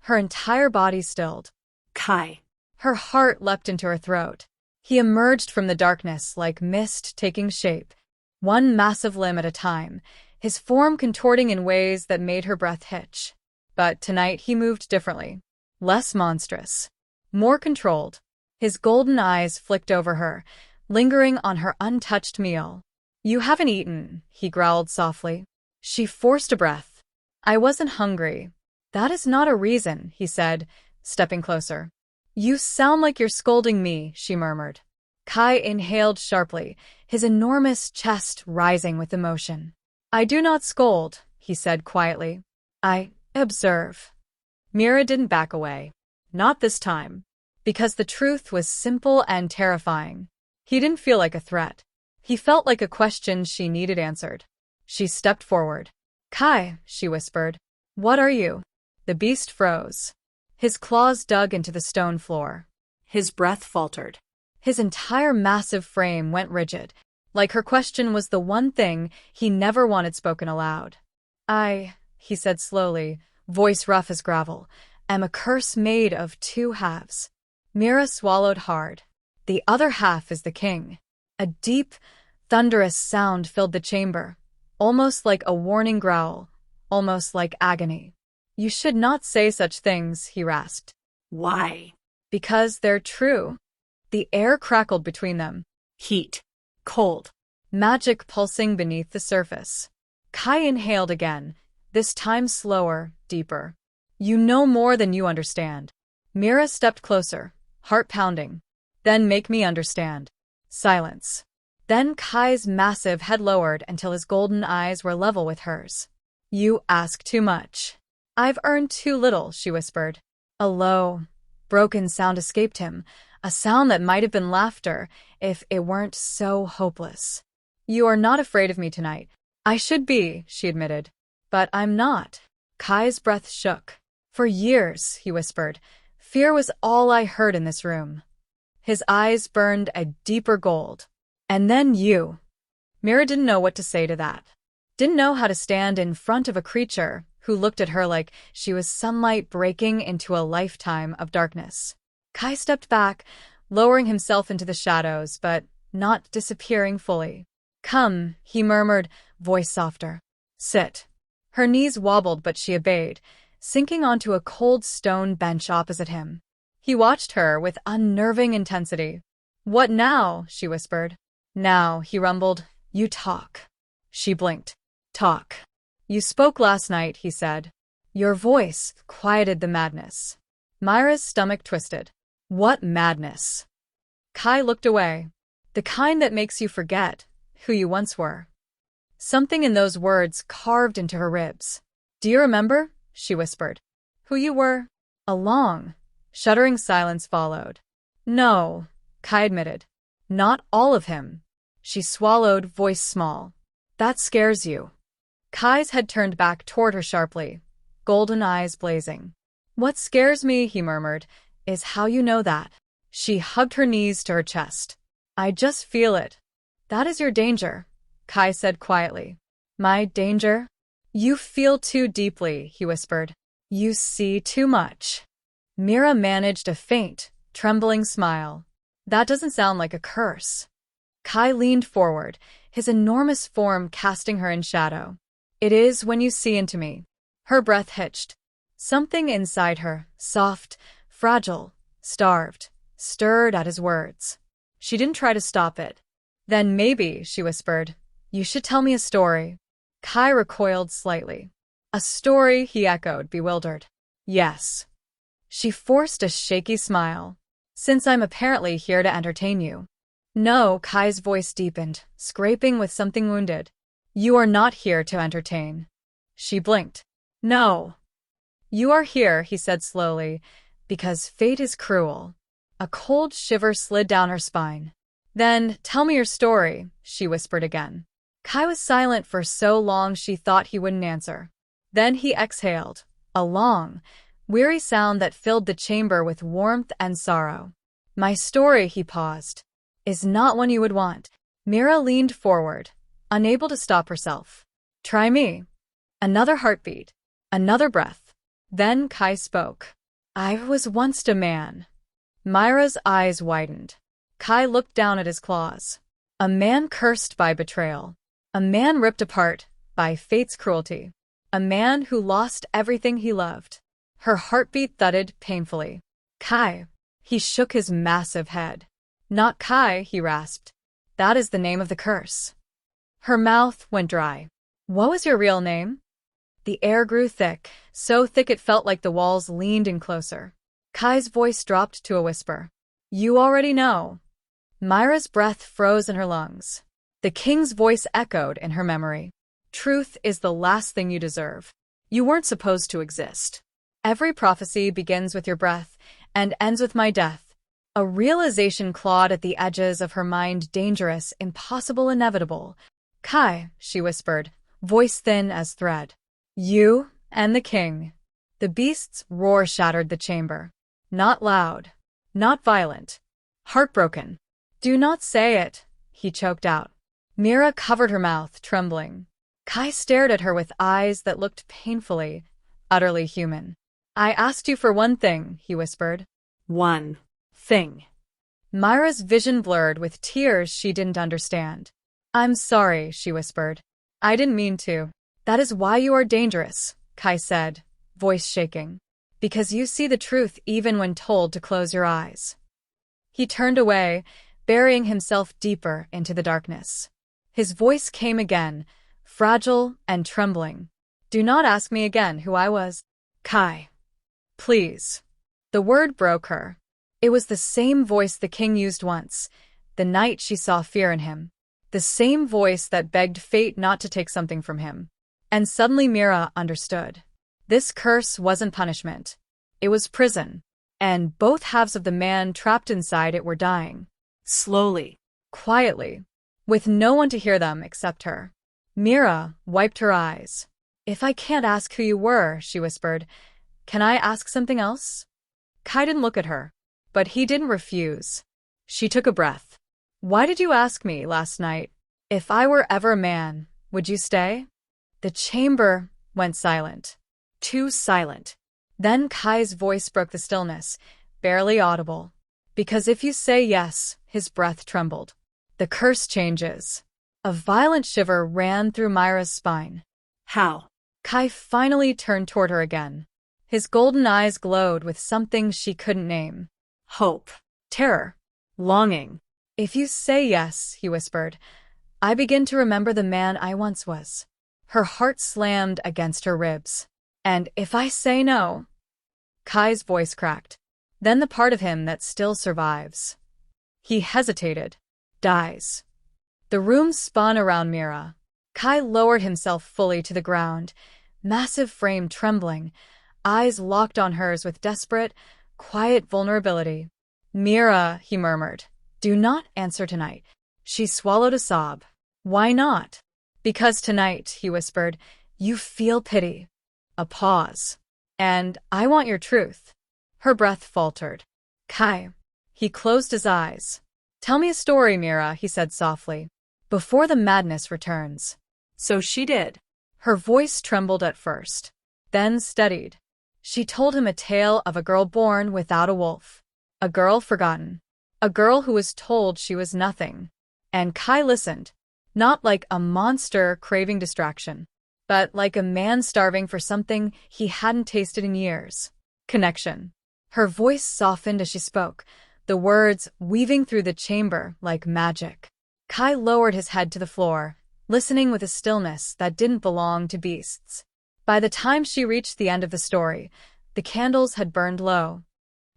Her entire body stilled. Kai. Her heart leapt into her throat. He emerged from the darkness like mist taking shape, one massive limb at a time, his form contorting in ways that made her breath hitch. But tonight he moved differently. Less monstrous. More controlled. His golden eyes flicked over her, lingering on her untouched meal. "You haven't eaten," he growled softly. She forced a breath. "I wasn't hungry." "That is not a reason," he said, stepping closer. "You sound like you're scolding me," she murmured. Kai inhaled sharply, his enormous chest rising with emotion. "I do not scold," he said quietly. "I observe." Mira didn't back away. Not this time. Because the truth was simple and terrifying. He didn't feel like a threat. He felt like a question she needed answered. She stepped forward. "Kai," she whispered. "What are you?" The beast froze. His claws dug into the stone floor. His breath faltered. His entire massive frame went rigid, like her question was the one thing he never wanted spoken aloud. He said slowly, voice rough as gravel, am a curse made of two halves. Mira swallowed hard. The other half is the king. A deep, thunderous sound filled the chamber, almost like a warning growl, almost like agony. "You should not say such things," he rasped. "Why?" "Because they're true." The air crackled between them. Heat. Cold. Magic pulsing beneath the surface. Kai inhaled again, this time slower, deeper. "You know more than you understand." Mira stepped closer, heart pounding. "Then make me understand." Silence. Then Kai's massive head lowered until his golden eyes were level with hers. "You ask too much." "I've earned too little," she whispered. A low, broken sound escaped him, a sound that might have been laughter if it weren't so hopeless. "You are not afraid of me tonight." "I should be," she admitted. "But I'm not." Kai's breath shook. "For years," he whispered, "fear was all I heard in this room." His eyes burned a deeper gold. "And then you." Mira didn't know what to say to that. Didn't know how to stand in front of a creature who looked at her like she was sunlight breaking into a lifetime of darkness. Kai stepped back, lowering himself into the shadows, but not disappearing fully. "Come," he murmured, voice softer. "Sit." Her knees wobbled, but she obeyed, sinking onto a cold stone bench opposite him. He watched her with unnerving intensity. "What now?" she whispered. "Now," he rumbled, "you talk." She blinked. "Talk." "You spoke last night," he said. Your voice quieted the madness. Mira's stomach twisted. "What madness?" Kai looked away. "The kind that makes you forget who you once were." Something in those words carved into her ribs. "Do you remember?" she whispered. "Who you were?" A long, shuddering silence followed. "No," Kai admitted. "Not all of him." She swallowed, voice small. "That scares you." Kai's head turned back toward her sharply, golden eyes blazing. "What scares me," he murmured, "is how you know that." She hugged her knees to her chest. "I just feel it." "That is your danger," Kai said quietly. "My danger?" "You feel too deeply," he whispered. "You see too much." Mira managed a faint, trembling smile. "That doesn't sound like a curse." Kai leaned forward, his enormous form casting her in shadow. "It is when you see into me." Her breath hitched. Something inside her, soft, fragile, starved, stirred at his words. She didn't try to stop it. "Then maybe," she whispered, "you should tell me a story." Kai recoiled slightly. "A story?" he echoed, bewildered. "Yes." She forced a shaky smile. "Since I'm apparently here to entertain you." "No," Kai's voice deepened, scraping with something wounded. "You are not here to entertain." She blinked. "No." "You are here," he said slowly, "because fate is cruel." A cold shiver slid down her spine. "Then tell me your story," she whispered again. Kai was silent for so long she thought he wouldn't answer. Then he exhaled, a long, weary sound that filled the chamber with warmth and sorrow. My story, he paused, is not one you would want. Mira leaned forward, unable to stop herself. Try me. Another heartbeat. Another breath. Then Kai spoke. I was once a man. Mira's eyes widened. Kai looked down at his claws. A man cursed by betrayal. A man ripped apart by fate's cruelty. A man who lost everything he loved. Her heartbeat thudded painfully. Kai. He shook his massive head. Not Kai, he rasped. That is the name of the curse. Her mouth went dry. What was your real name? The air grew thick, so thick it felt like the walls leaned in closer. Kai's voice dropped to a whisper. You already know. Mira's breath froze in her lungs. The king's voice echoed in her memory. Truth is the last thing you deserve. You weren't supposed to exist. Every prophecy begins with your breath and ends with my death. A realization clawed at the edges of her mind, dangerous, impossible, inevitable. Kai, she whispered, voice thin as thread. You and the king. The beast's roar shattered the chamber. Not loud. Not violent. Heartbroken. Do not say it, he choked out. Mira covered her mouth, trembling. Kai stared at her with eyes that looked painfully, utterly human. I asked you for one thing, he whispered. One thing. Mira's vision blurred with tears she didn't understand. I'm sorry, she whispered. I didn't mean to. That is why you are dangerous, Kai said, voice shaking. Because you see the truth even when told to close your eyes. He turned away, burying himself deeper into the darkness. His voice came again, fragile and trembling. Do not ask me again who I was. Kai. Please. The word broke her. It was the same voice the king used once, the night she saw fear in him. The same voice that begged fate not to take something from him. And suddenly Mira understood. This curse wasn't punishment. It was prison. And both halves of the man trapped inside it were dying. Slowly. Quietly. With no one to hear them except her. Mira wiped her eyes. If I can't ask who you were, she whispered, can I ask something else? Kai didn't look at her. But he didn't refuse. She took a breath. Why did you ask me last night? If I were ever a man, would you stay? The chamber went silent. Too silent. Then Kai's voice broke the stillness, barely audible. Because if you say yes, his breath trembled. The curse changes. A violent shiver ran through Mira's spine. How? Kai finally turned toward her again. His golden eyes glowed with something she couldn't name. Hope. Terror. Longing. If you say yes, he whispered, I begin to remember the man I once was. Her heart slammed against her ribs. And if I say no... Kai's voice cracked. Then the part of him that still survives. He hesitated. Dies. The room spun around Mira. Kai lowered himself fully to the ground, massive frame trembling, eyes locked on hers with desperate, quiet vulnerability. Mira, he murmured, do not answer tonight. She swallowed a sob. Why not? Because tonight, he whispered, you feel pity. A pause. And I want your truth. Her breath faltered. Kai. He closed his eyes. Tell me a story, Mira, he said softly, before the madness returns. So she did. Her voice trembled at first, then steadied. She told him a tale of a girl born without a wolf. A girl forgotten. A girl who was told she was nothing. And Kai listened, not like a monster craving distraction, but like a man starving for something he hadn't tasted in years. Connection. Her voice softened as she spoke, the words weaving through the chamber like magic. Kai lowered his head to the floor, listening with a stillness that didn't belong to beasts. By the time she reached the end of the story, the candles had burned low.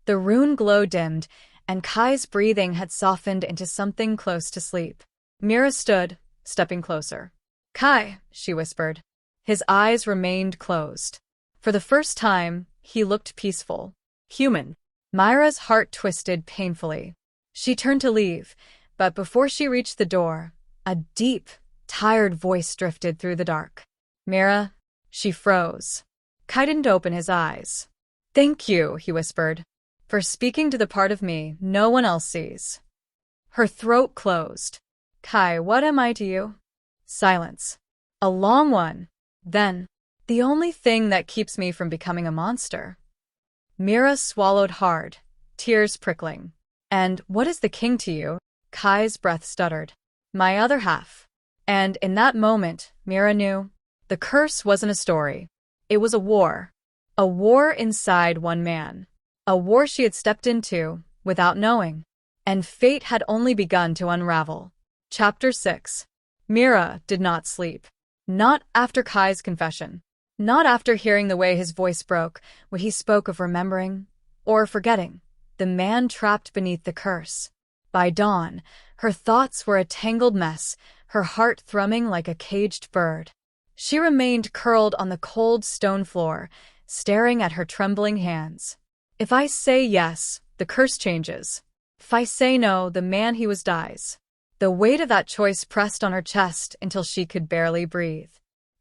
The rune glow dimmed, and Kai's breathing had softened into something close to sleep. Mira stood, stepping closer. Kai, she whispered. His eyes remained closed. For the first time, he looked peaceful. Human. Mira's heart twisted painfully. She turned to leave, but before she reached the door, a deep, tired voice drifted through the dark. Mira. She froze. Kai didn't open his eyes. Thank you, he whispered, for speaking to the part of me no one else sees. Her throat closed. Kai, what am I to you? Silence. A long one. Then, the only thing that keeps me from becoming a monster. Mira swallowed hard, tears prickling. And what is the king to you? Kai's breath stuttered. My other half. And in that moment, Mira knew. The curse wasn't a story. It was a war. A war inside one man. A war she had stepped into, without knowing. And fate had only begun to unravel. Chapter 6. Mira did not sleep. Not after Kai's confession. Not after hearing the way his voice broke when he spoke of remembering, or forgetting, the man trapped beneath the curse. By dawn, her thoughts were a tangled mess, her heart thrumming like a caged bird. She remained curled on the cold stone floor, staring at her trembling hands. If I say yes, the curse changes. If I say no, the man he was dies. The weight of that choice pressed on her chest until she could barely breathe.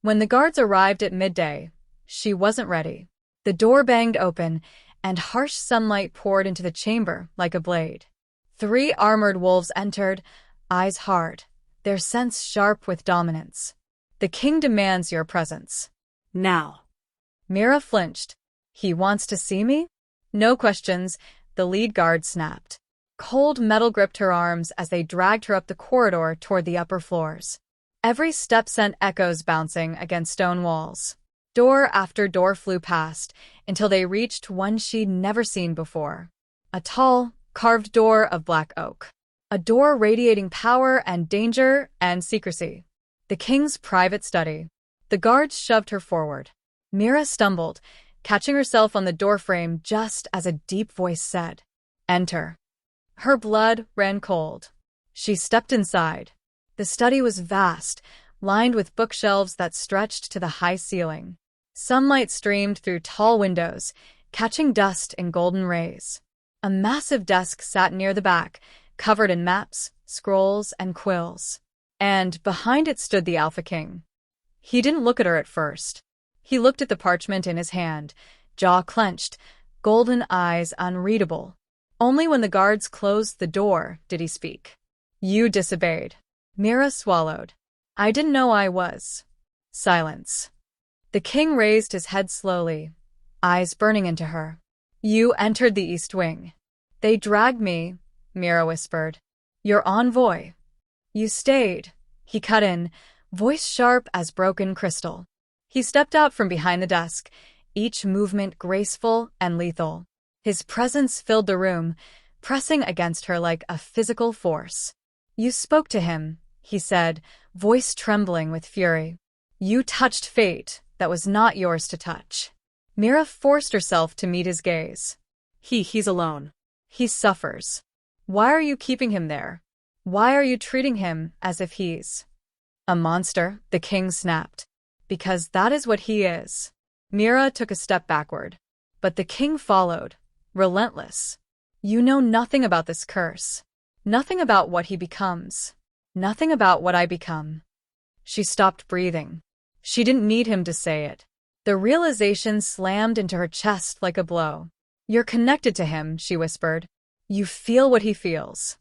When the guards arrived at midday, she wasn't ready. The door banged open, and harsh sunlight poured into the chamber like a blade. 3 armored wolves entered, eyes hard, their sense sharp with dominance. The king demands your presence. Now. Mira flinched. He wants to see me? No questions, the lead guard snapped. Cold metal gripped her arms as they dragged her up the corridor toward the upper floors. Every step sent echoes bouncing against stone walls. Door after door flew past until they reached one she'd never seen before. A tall, carved door of black oak. A door radiating power and danger and secrecy. The king's private study. The guards shoved her forward. Mira stumbled, catching herself on the doorframe just as a deep voice said, "Enter." Her blood ran cold. She stepped inside. The study was vast, lined with bookshelves that stretched to the high ceiling. Sunlight streamed through tall windows, catching dust in golden rays. A massive desk sat near the back, covered in maps, scrolls, and quills. And behind it stood the alphaking. He didn't look at her at first. He looked at the parchment in his hand, jaw clenched, golden eyes unreadable. Only when the guards closed the door did he speak. You disobeyed. Mira swallowed. I didn't know I was. Silence. The king raised his head slowly, eyes burning into her. You entered the east wing. They dragged me, Mira whispered. Your envoy. You stayed. He cut in, voice sharp as broken crystal. He stepped out from behind the desk, each movement graceful and lethal. His presence filled the room, pressing against her like a physical force. You spoke to him, he said, voice trembling with fury. You touched fate that was not yours to touch. Mira forced herself to meet his gaze. He's alone. He suffers. Why are you keeping him there? Why are you treating him as if he's a monster? The king snapped. Because that is what he is. Mira took a step backward. But the king followed, relentless. You know nothing about this curse. Nothing about what he becomes. Nothing about what I become. She stopped breathing. She didn't need him to say it. The realization slammed into her chest like a blow. You're connected to him, she whispered. You feel what he feels.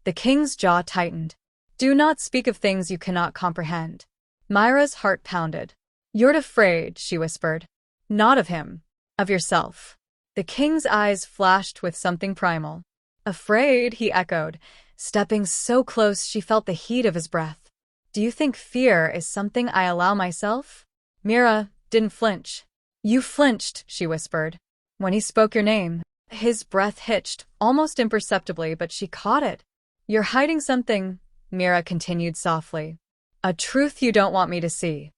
The king's jaw tightened. Do not speak of things you cannot comprehend. Mira's heart pounded. You're afraid, she whispered. Not of him. Of yourself. The king's eyes flashed with something primal. Afraid, he echoed, stepping so close she felt the heat of his breath. Do you think fear is something I allow myself? Mira didn't flinch. You flinched, she whispered. When he spoke your name, his breath hitched, almost imperceptibly, but she caught it. You're hiding something, Mira continued softly. A truth you don't want me to see.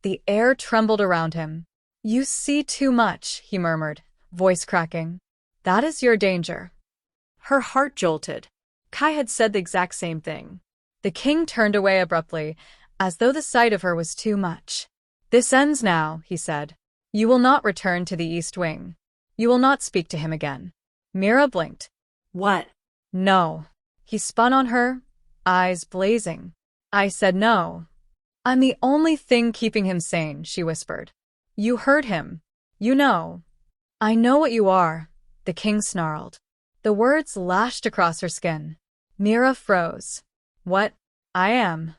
The air trembled around him. You see too much, he murmured, voice cracking. That is your danger. Her heart jolted. Kai had said the exact same thing. The king turned away abruptly, as though the sight of her was too much. This ends now, he said. You will not return to the East Wing. You will not speak to him again. Mira blinked. What? No. He spun on her, eyes blazing. I said no. I'm the only thing keeping him sane, she whispered. You heard him. You know. I know what you are, the king snarled. The words lashed across her skin. Mira froze. What? I am.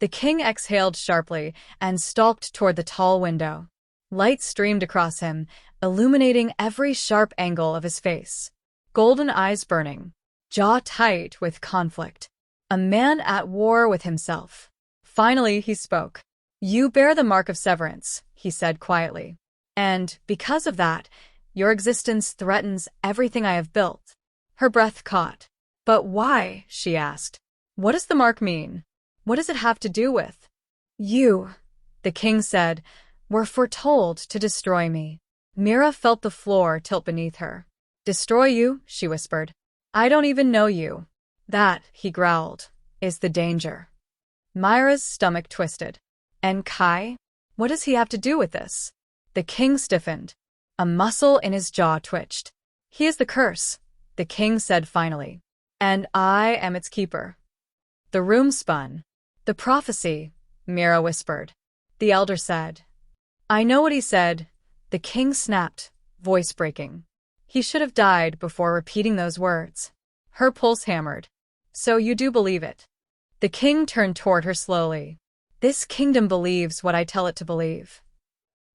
The king exhaled sharply and stalked toward the tall window. Light streamed across him, illuminating every sharp angle of his face. Golden eyes burning, jaw tight with conflict. A man at war with himself. Finally, he spoke. You bear the mark of severance, he said quietly. And, because of that, your existence threatens everything I have built. Her breath caught. But why? She asked. What does the mark mean? What does it have to do with? You, the king said, were foretold to destroy me. Mira felt the floor tilt beneath her. Destroy you? She whispered. I don't even know you. That, he growled, is the danger. Mira's stomach twisted. And Kai? What does he have to do with this? The king stiffened. A muscle in his jaw twitched. He is the curse, the king said finally. And I am its keeper. The room spun. The prophecy, Mira whispered. The elder said. I know what he said, the king snapped, voice breaking. He should have died before repeating those words. Her pulse hammered. So you do believe it? The king turned toward her slowly. This kingdom believes what I tell it to believe.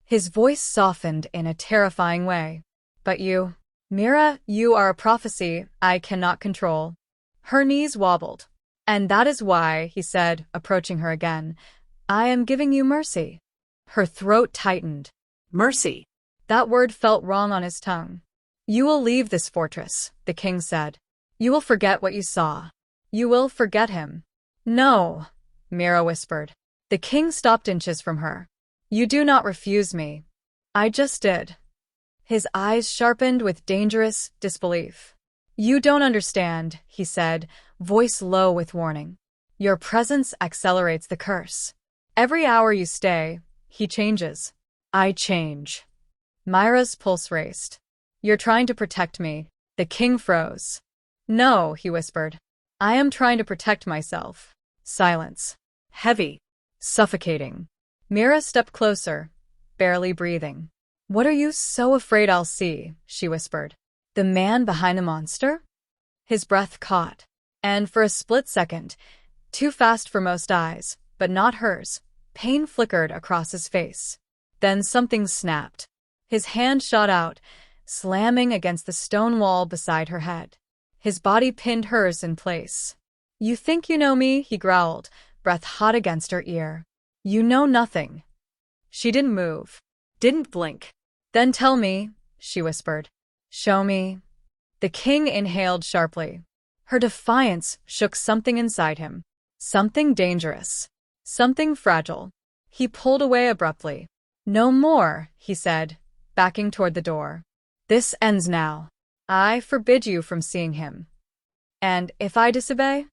His voice softened in a terrifying way. But you, Mira, you are a prophecy I cannot control. Her knees wobbled. And that is why, he said, approaching her again, I am giving you mercy. Her throat tightened. Mercy. That word felt wrong on his tongue. You will leave this fortress, the king said. You will forget what you saw. You will forget him. No, Mira whispered. The king stopped inches from her. You do not refuse me. I just did. His eyes sharpened with dangerous disbelief. You don't understand, he said, voice low with warning. Your presence accelerates the curse. Every hour you stay, he changes. I change. Mira's pulse raced. You're trying to protect me. The king froze. No, he whispered. I am trying to protect myself. Silence. Heavy. Suffocating. Mira stepped closer, barely breathing. What are you so afraid I'll see? She whispered. The man behind the monster? His breath caught. And for a split second, too fast for most eyes, but not hers, pain flickered across his face. Then something snapped. His hand shot out, slamming against the stone wall beside her head. His body pinned hers in place. You think you know me? He growled, breath hot against her ear. You know nothing. She didn't move, didn't blink. Then tell me, she whispered. Show me. The king inhaled sharply. Her defiance shook something inside him. Something dangerous. Something fragile. He pulled away abruptly. No more, he said, backing toward the door. This ends now. I forbid you from seeing him. And if I disobey?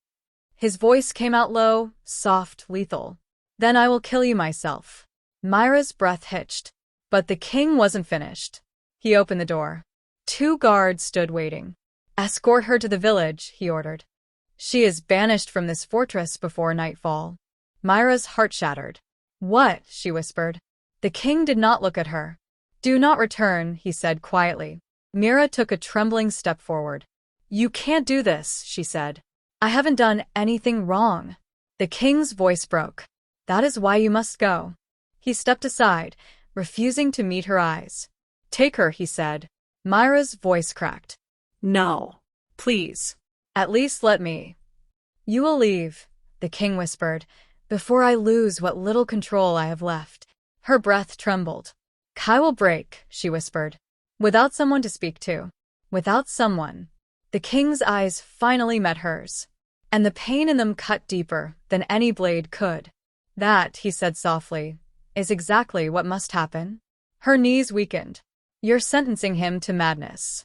His voice came out low, soft, lethal. Then I will kill you myself. Mira's breath hitched. But the king wasn't finished. He opened the door. 2 guards stood waiting. Escort her to the village, he ordered. She is banished from this fortress before nightfall. Mira's heart shattered. What? She whispered. The king did not look at her. Do not return, he said quietly. Mira took a trembling step forward. You can't do this, she said. I haven't done anything wrong. The king's voice broke. That is why you must go. He stepped aside, refusing to meet her eyes. Take her, he said. Mira's voice cracked. No. Please. At least let me. You will leave, the king whispered, before I lose what little control I have left. Her breath trembled. Kai will break, she whispered. Without someone to speak to. Without someone. The king's eyes finally met hers. And the pain in them cut deeper than any blade could. That, he said softly, is exactly what must happen. Her knees weakened. You're sentencing him to madness.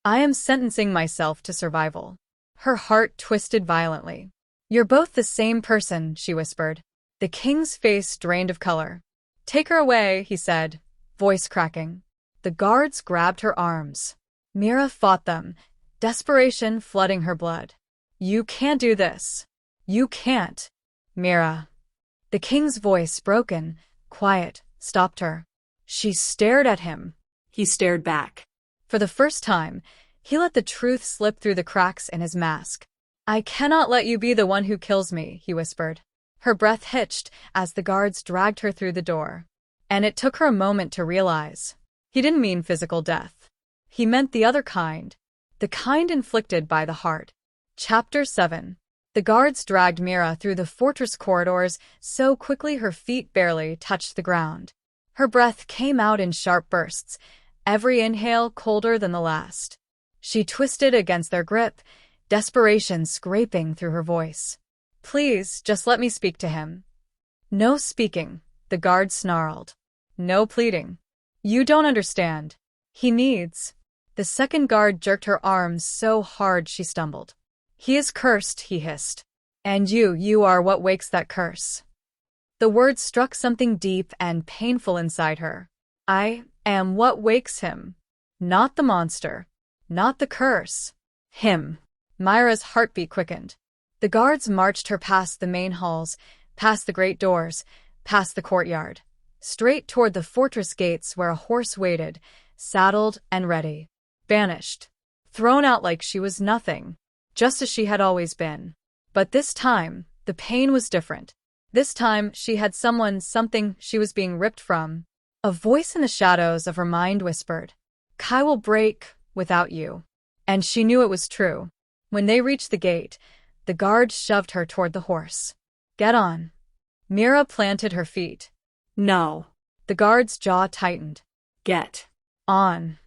I am sentencing myself to survival. Her heart twisted violently. You're both the same person, she whispered. The king's face drained of color. Take her away, he said, voice cracking. The guards grabbed her arms. Mira fought them, desperation flooding her blood. You can't do this. You can't. Mira. The king's voice, broken, quiet, stopped her. She stared at him. He stared back. For the first time, he let the truth slip through the cracks in his mask. "I cannot let you be the one who kills me," he whispered. Her breath hitched as the guards dragged her through the door. And it took her a moment to realize. He didn't mean physical death. He meant the other kind. The kind inflicted by the heart. Chapter 7. The guards dragged Mira through the fortress corridors so quickly her feet barely touched the ground. Her breath came out in sharp bursts, every inhale colder than the last. She twisted against their grip, desperation scraping through her voice. "Please, just let me speak to him." "No speaking," the guard snarled. "No pleading. You don't understand. He needs—" The second guard jerked her arms so hard she stumbled. "He is cursed," he hissed. "And you are what wakes that curse." The words struck something deep and painful inside her. "I am what wakes him. Not the monster. Not the curse. Him." Mira's heartbeat quickened. The guards marched her past the main halls, past the great doors, past the courtyard, straight toward the fortress gates where a horse waited, saddled and ready. Banished. Thrown out like she was nothing, just as she had always been. But this time, the pain was different. This time, she had something she was being ripped from. A voice in the shadows of her mind whispered, "Kai will break without you." And she knew it was true. When they reached the gate, the guard shoved her toward the horse. "Get on." Mira planted her feet. "No." The guard's jaw tightened. "Get on."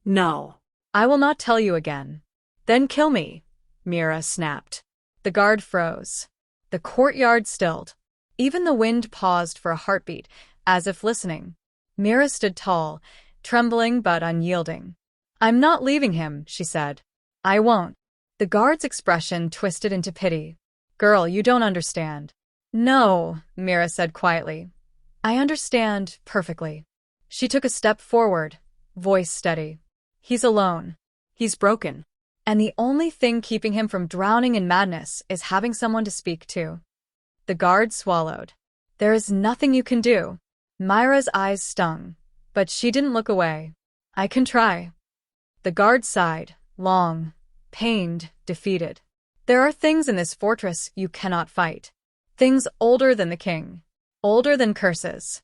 "No." "I will not tell you again." "Then kill me," Mira snapped. The guard froze. The courtyard stilled. Even the wind paused for a heartbeat, as if listening. Mira stood tall, trembling but unyielding. "I'm not leaving him," she said. "I won't." The guard's expression twisted into pity. "Girl, you don't understand." "No," Mira said quietly. "I understand perfectly." She took a step forward, voice steady. "He's alone. He's broken. And the only thing keeping him from drowning in madness is having someone to speak to." The guard swallowed. "There is nothing you can do." Mira's eyes stung, but she didn't look away. "I can try." The guard sighed, long, pained, defeated. "There are things in this fortress you cannot fight. Things older than the king. Older than curses."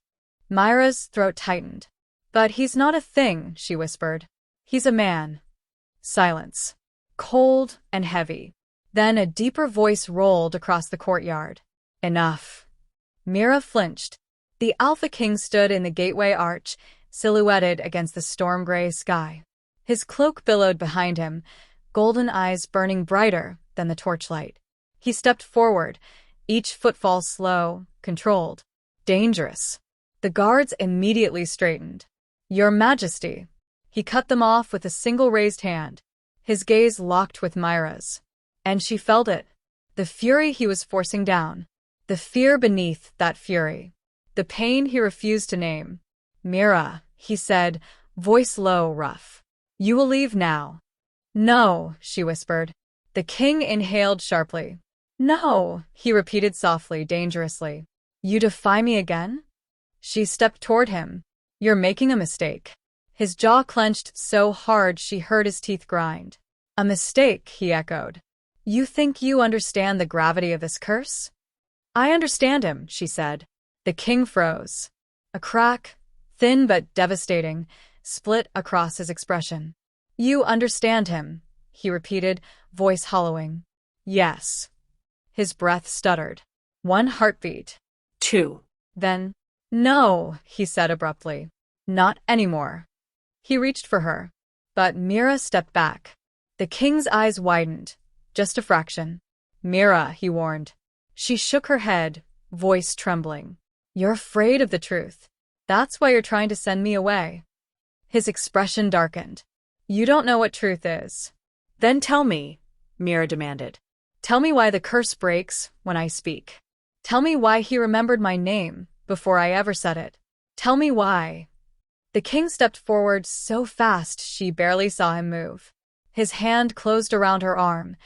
Mira's throat tightened. "But he's not a thing," she whispered. "He's a man." Silence. Cold and heavy. Then a deeper voice rolled across the courtyard. "Enough." Mira flinched. The alphaking stood in the gateway arch, silhouetted against the storm-gray sky. His cloak billowed behind him, golden eyes burning brighter than the torchlight. He stepped forward, each footfall slow, controlled, dangerous. The guards immediately straightened. "Your Majesty." He cut them off with a single raised hand. His gaze locked with Mira's. And she felt it. The fury he was forcing down. The fear beneath that fury. The pain he refused to name. "Mira," he said, voice low, rough. "You will leave now." "No," she whispered. The king inhaled sharply. "No," he repeated softly, dangerously. "You defy me again?" She stepped toward him. "You're making a mistake." His jaw clenched so hard she heard his teeth grind. "A mistake," he echoed. "You think you understand the gravity of this curse?" "I understand him," she said. The king froze. A crack, thin but devastating, split across his expression. "You understand him," he repeated, voice hollowing. "Yes." His breath stuttered. One heartbeat. Two. Then, "No," he said abruptly. "Not anymore." He reached for her. But Mira stepped back. The king's eyes widened, just a fraction. "Mira," he warned. She shook her head, voice trembling. "You're afraid of the truth. That's why you're trying to send me away." His expression darkened. "You don't know what truth is." "Then tell me," Mira demanded. "Tell me why the curse breaks when I speak. Tell me why he remembered my name before I ever said it. Tell me why." The king stepped forward so fast she barely saw him move. His hand closed around her arm,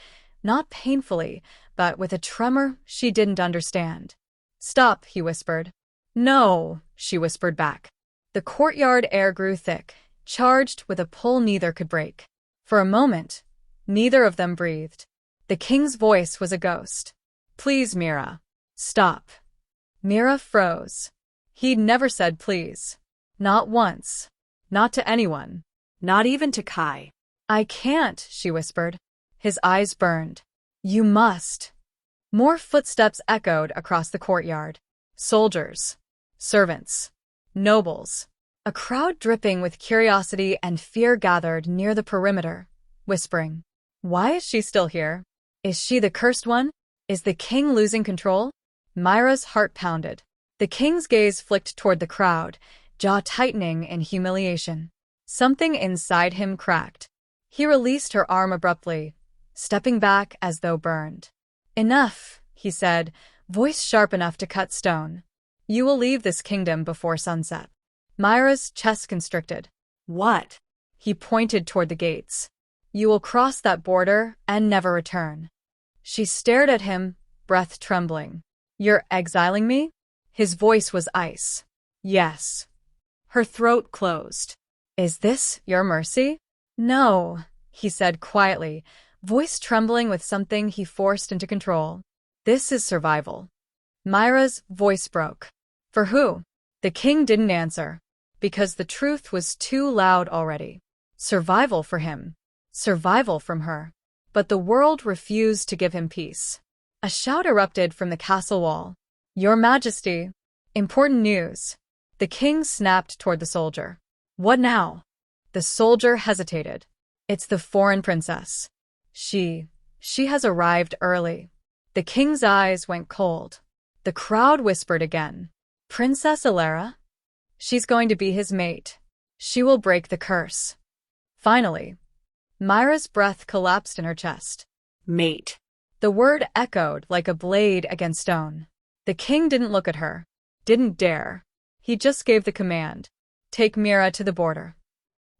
not painfully, but with a tremor she didn't understand. "Stop," he whispered. "No," she whispered back. The courtyard air grew thick, charged with a pull neither could break. For a moment, neither of them breathed. The king's voice was a ghost. "Please, Mira. Stop." Mira froze. He'd never said please. Not once. Not to anyone. Not even to Kai. "I can't," she whispered. His eyes burned. "You must." More footsteps echoed across the courtyard. Soldiers. Servants. Nobles. A crowd dripping with curiosity and fear gathered near the perimeter, whispering, "Why is she still here? Is she the cursed one? Is the king losing control?" Mira's heart pounded. The king's gaze flicked toward the crowd, jaw tightening in humiliation. Something inside him cracked. He released her arm abruptly, stepping back as though burned. "Enough," he said, voice sharp enough to cut stone. "You will leave this kingdom before sunset." Mira's chest constricted. What? He pointed toward the gates. "You will cross that border and never return." She stared at him, breath trembling. "You're exiling me?" His voice was ice. "Yes." Her throat closed. "Is this your mercy?" "No," he said quietly, voice trembling with something he forced into control. "This is survival." Mira's voice broke. "For who?" The king didn't answer, because the truth was too loud already. Survival for him. Survival from her. But the world refused to give him peace. A shout erupted from the castle wall. "Your Majesty! Important news!" The king snapped toward the soldier. "What now?" The soldier hesitated. "It's the foreign princess. She has arrived early." The king's eyes went cold. The crowd whispered again. "Princess Alara? She's going to be his mate. She will break the curse." Finally, Mira's breath collapsed in her chest. Mate. The word echoed like a blade against stone. The king didn't look at her. Didn't dare. He just gave the command. "Take Mira to the border."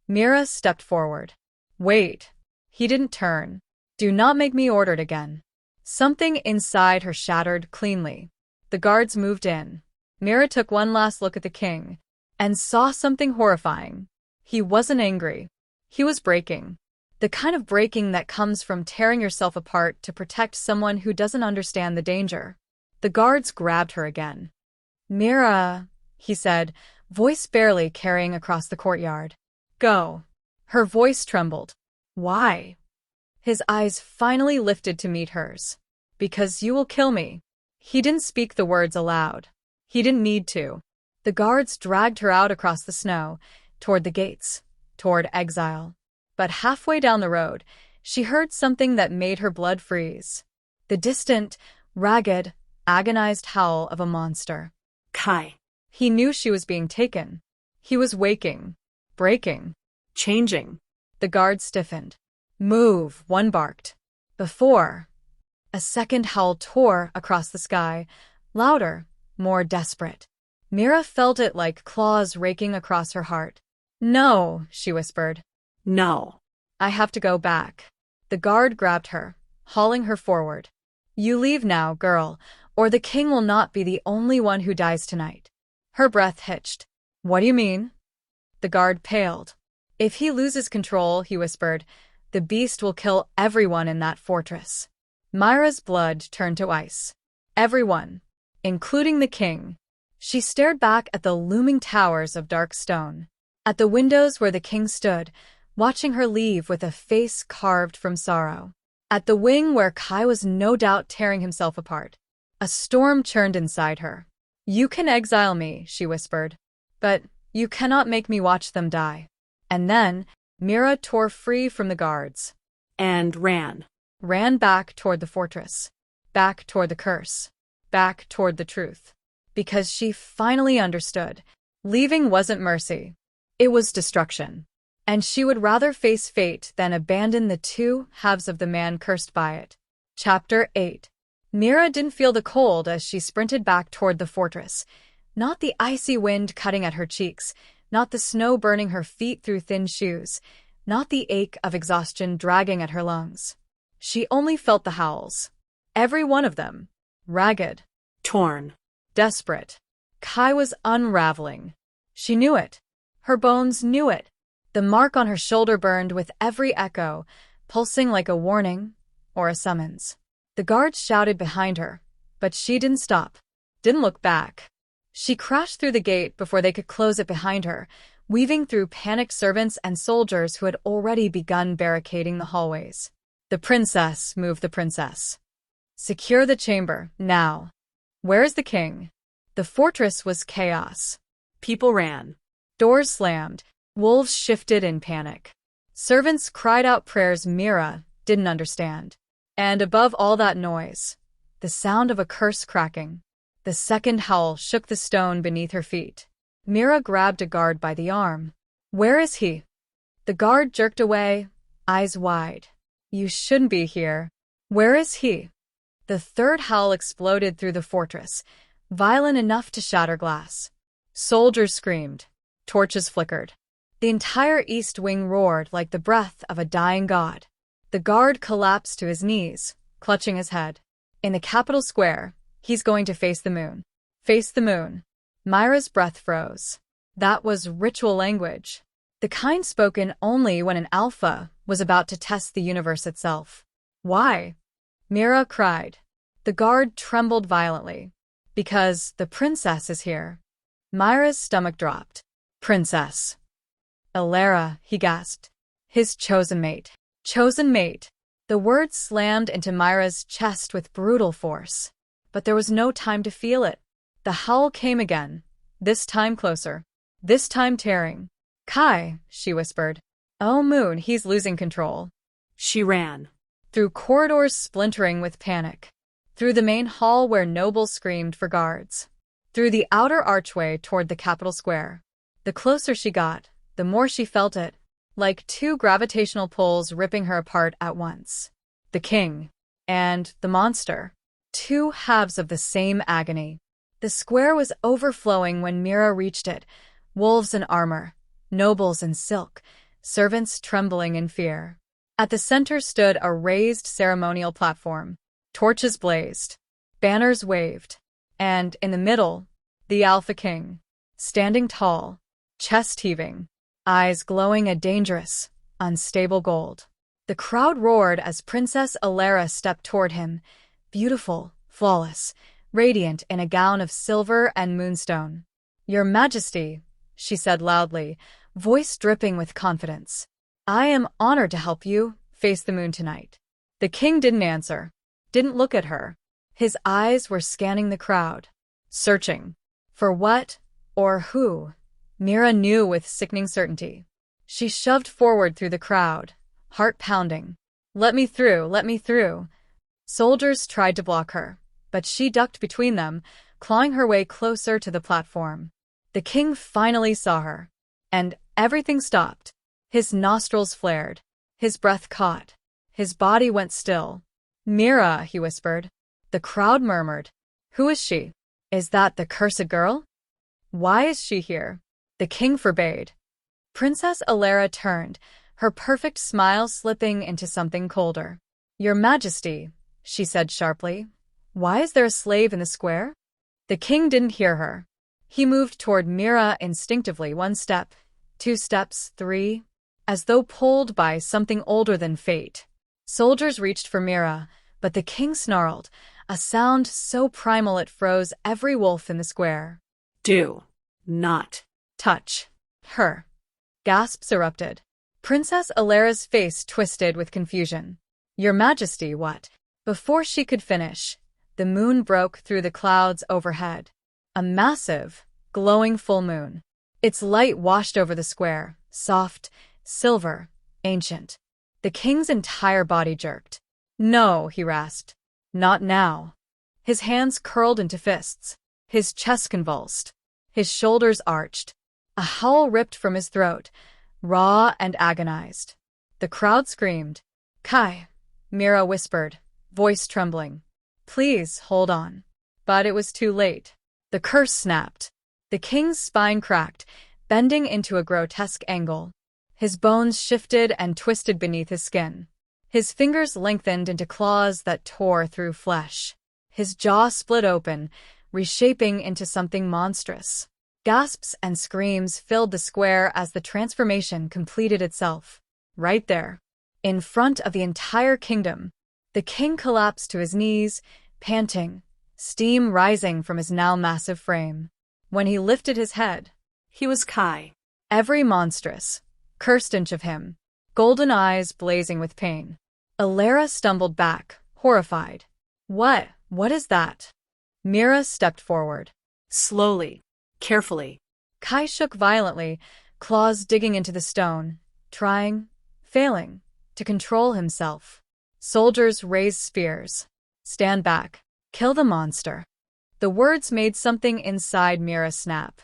Mira stepped forward. "Wait." He didn't turn. "Do not make me order it again." Something inside her shattered cleanly. The guards moved in. Mira took one last look at the king and saw something horrifying. He wasn't angry. He was breaking. The kind of breaking that comes from tearing yourself apart to protect someone who doesn't understand the danger. The guards grabbed her again. "Mira," he said, voice barely carrying across the courtyard. "Go." Her voice trembled. "Why?" His eyes finally lifted to meet hers. "Because you will kill me." He didn't speak the words aloud. He didn't need to. The guards dragged her out across the snow, toward the gates, toward exile. But halfway down the road, she heard something that made her blood freeze. The distant, ragged, agonized howl of a monster. Kai. He knew she was being taken. He was waking, breaking, Changing. The guard stiffened. "Move," one barked. Before, a second howl tore across the sky, louder, more desperate. Mira felt it like claws raking across her heart. "No," she whispered. No. "I have to go back." The guard grabbed her, hauling her forward. "You leave now, girl, or the king will not be the only one who dies tonight." Her breath hitched. "What do you mean?" The guard paled. "If he loses control," he whispered, "the beast will kill everyone in that fortress." Mira's blood turned to ice. Everyone, including the king. She stared back at the looming towers of dark stone, at the windows where the king stood, watching her leave with a face carved from sorrow, at the wing where Kai was no doubt tearing himself apart. A storm churned inside her. "You can exile me," she whispered, "but you cannot make me watch them die." And then, Mira tore free from the guards. And ran. Ran back toward the fortress. Back toward the curse. Back toward the truth. Because she finally understood. Leaving wasn't mercy. It was destruction. And she would rather face fate than abandon the two halves of the man cursed by it. Chapter 8. Mira didn't feel the cold as she sprinted back toward the fortress. Not the icy wind cutting at her cheeks, not the snow burning her feet through thin shoes, not the ache of exhaustion dragging at her lungs. She only felt the howls. Every one of them. Ragged. Torn. Desperate. Kai was unraveling. She knew it. Her bones knew it. The mark on her shoulder burned with every echo, pulsing like a warning or a summons. The guards shouted behind her, but she didn't stop, didn't look back. She crashed through the gate before they could close it behind her, weaving through panicked servants and soldiers who had already begun barricading the hallways. The princess, moved the princess. Secure the chamber, now. Where is the king? The fortress was chaos. People ran. Doors slammed. Wolves shifted in panic. Servants cried out prayers Mira didn't understand. And above all that noise, the sound of a curse cracking. The second howl shook the stone beneath her feet. Mira grabbed a guard by the arm. Where is he? The guard jerked away, eyes wide. You shouldn't be here. Where is he? The third howl exploded through the fortress, violent enough to shatter glass. Soldiers screamed. Torches flickered. The entire east wing roared like the breath of a dying god. The guard collapsed to his knees, clutching his head. In the capital square, he's going to face the moon. Face the moon. Mira's breath froze. That was ritual language. The kind spoken only when an alpha was about to test the universe itself. Why? Mira cried. The guard trembled violently. Because the princess is here. Mira's stomach dropped. Princess. Alara, he gasped. His chosen mate. Chosen mate. The words slammed into Mira's chest with brutal force. But there was no time to feel it. The howl came again, this time closer, this time tearing. Kai, she whispered. Oh moon, he's losing control. She ran. Through corridors splintering with panic. Through the main hall where nobles screamed for guards. Through the outer archway toward the capital square. The closer she got, the more she felt it, like two gravitational pulls ripping her apart at once. The king. And the monster. Two halves of the same agony. The square was overflowing when Mira reached it, wolves in armor, nobles in silk, servants trembling in fear. At the center stood a raised ceremonial platform. Torches blazed. Banners waved. And in the middle, the alphaking, standing tall, chest heaving, eyes glowing a dangerous, unstable gold. The crowd roared as Princess Alara stepped toward him, beautiful, flawless, radiant in a gown of silver and moonstone. Your Majesty, she said loudly, voice dripping with confidence. I am honored to help you face the moon tonight. The king didn't answer, didn't look at her. His eyes were scanning the crowd, searching. For what, or who? Mira knew with sickening certainty. She shoved forward through the crowd, heart pounding. Let me through, let me through. Soldiers tried to block her, but she ducked between them, clawing her way closer to the platform. The king finally saw her, and everything stopped. His nostrils flared, his breath caught, his body went still. Mira, he whispered. The crowd murmured. Who is she? Is that the cursed girl? Why is she here? The king forbade. Princess Alara turned, her perfect smile slipping into something colder. Your Majesty, she said sharply. Why is there a slave in the square? The king didn't hear her. He moved toward Mira instinctively, 1 step, 2 steps, 3, as though pulled by something older than fate. Soldiers reached for Mira, but the king snarled, a sound so primal it froze every wolf in the square. Do not touch her. Gasps erupted. Princess Alara's face twisted with confusion. Your Majesty, what? Before she could finish, the moon broke through the clouds overhead. A massive, glowing full moon. Its light washed over the square, soft, silver, ancient. The king's entire body jerked. No, he rasped. Not now. His hands curled into fists. His chest convulsed. His shoulders arched. A howl ripped from his throat, raw and agonized. The crowd screamed. Kai, Mira whispered, voice trembling. Please, hold on. But it was too late. The curse snapped. The king's spine cracked, bending into a grotesque angle. His bones shifted and twisted beneath his skin. His fingers lengthened into claws that tore through flesh. His jaw split open, reshaping into something monstrous. Gasps and screams filled the square as the transformation completed itself. Right there, in front of the entire kingdom, the king collapsed to his knees, panting, steam rising from his now massive frame. When he lifted his head, he was Kai. Every monstrous, cursed inch of him, golden eyes blazing with pain. Alara stumbled back, horrified. What is that? Mira stepped forward. Slowly, carefully. Kai shook violently, claws digging into the stone, failing, to control himself. Soldiers raised spears. Stand back. Kill the monster. The words made something inside Mira snap.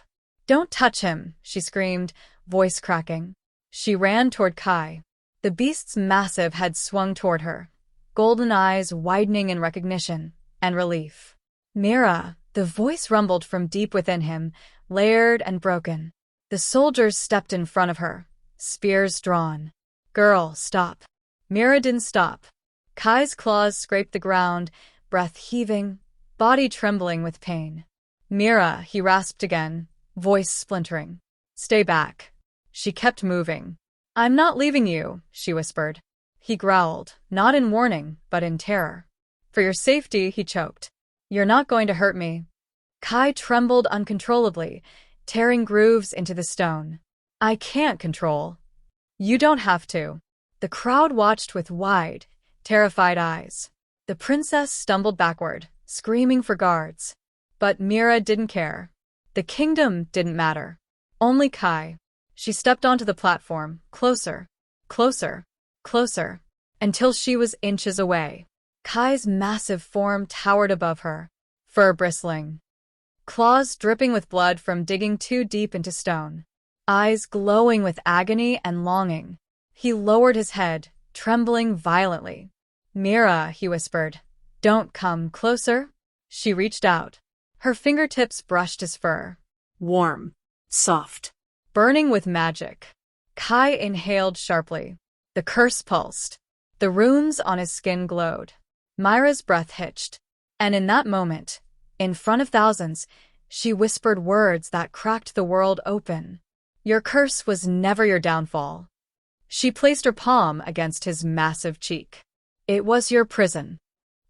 Don't touch him, she screamed, voice cracking. She ran toward Kai. The beast's massive head swung toward her, golden eyes widening in recognition and relief. Mira, the voice rumbled from deep within him, layered and broken. The soldiers stepped in front of her, spears drawn. Girl, stop. Mira didn't stop. Kai's claws scraped the ground, breath heaving, body trembling with pain. Mira, he rasped again, voice splintering. Stay back. She kept moving. I'm not leaving you, she whispered. He growled, not in warning, but in terror. For your safety, he choked. You're not going to hurt me. Kai trembled uncontrollably, tearing grooves into the stone. I can't control. You don't have to. The crowd watched with wide, terrified eyes. The princess stumbled backward, screaming for guards. But Mira didn't care. The kingdom didn't matter. Only Kai. She stepped onto the platform, closer, closer, closer, until she was inches away. Kai's massive form towered above her, fur bristling, claws dripping with blood from digging too deep into stone, eyes glowing with agony and longing. He lowered his head, trembling violently. Mira, he whispered, don't come closer. She reached out. Her fingertips brushed his fur. Warm, soft, burning with magic. Kai inhaled sharply. The curse pulsed. The runes on his skin glowed. Mira's breath hitched. And in that moment, in front of thousands, she whispered words that cracked the world open. Your curse was never your downfall. She placed her palm against his massive cheek. It was your prison.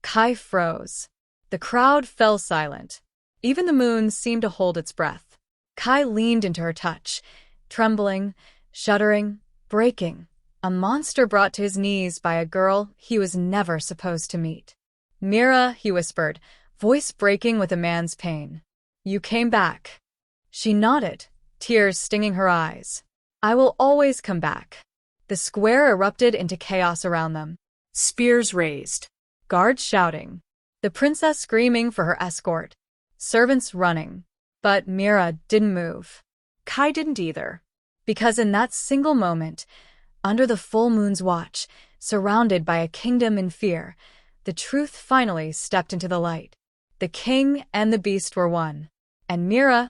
Kai froze. The crowd fell silent. Even the moon seemed to hold its breath. Kai leaned into her touch, trembling, shuddering, breaking. A monster brought to his knees by a girl he was never supposed to meet. Mira, he whispered, voice breaking with a man's pain. You came back. She nodded, tears stinging her eyes. I will always come back. The square erupted into chaos around them. Spears raised. Guards shouting. The princess screaming for her escort. Servants running. But Mira didn't move. Kai didn't either. Because in that single moment, under the full moon's watch, surrounded by a kingdom in fear, the truth finally stepped into the light. The king and the beast were one. And Mira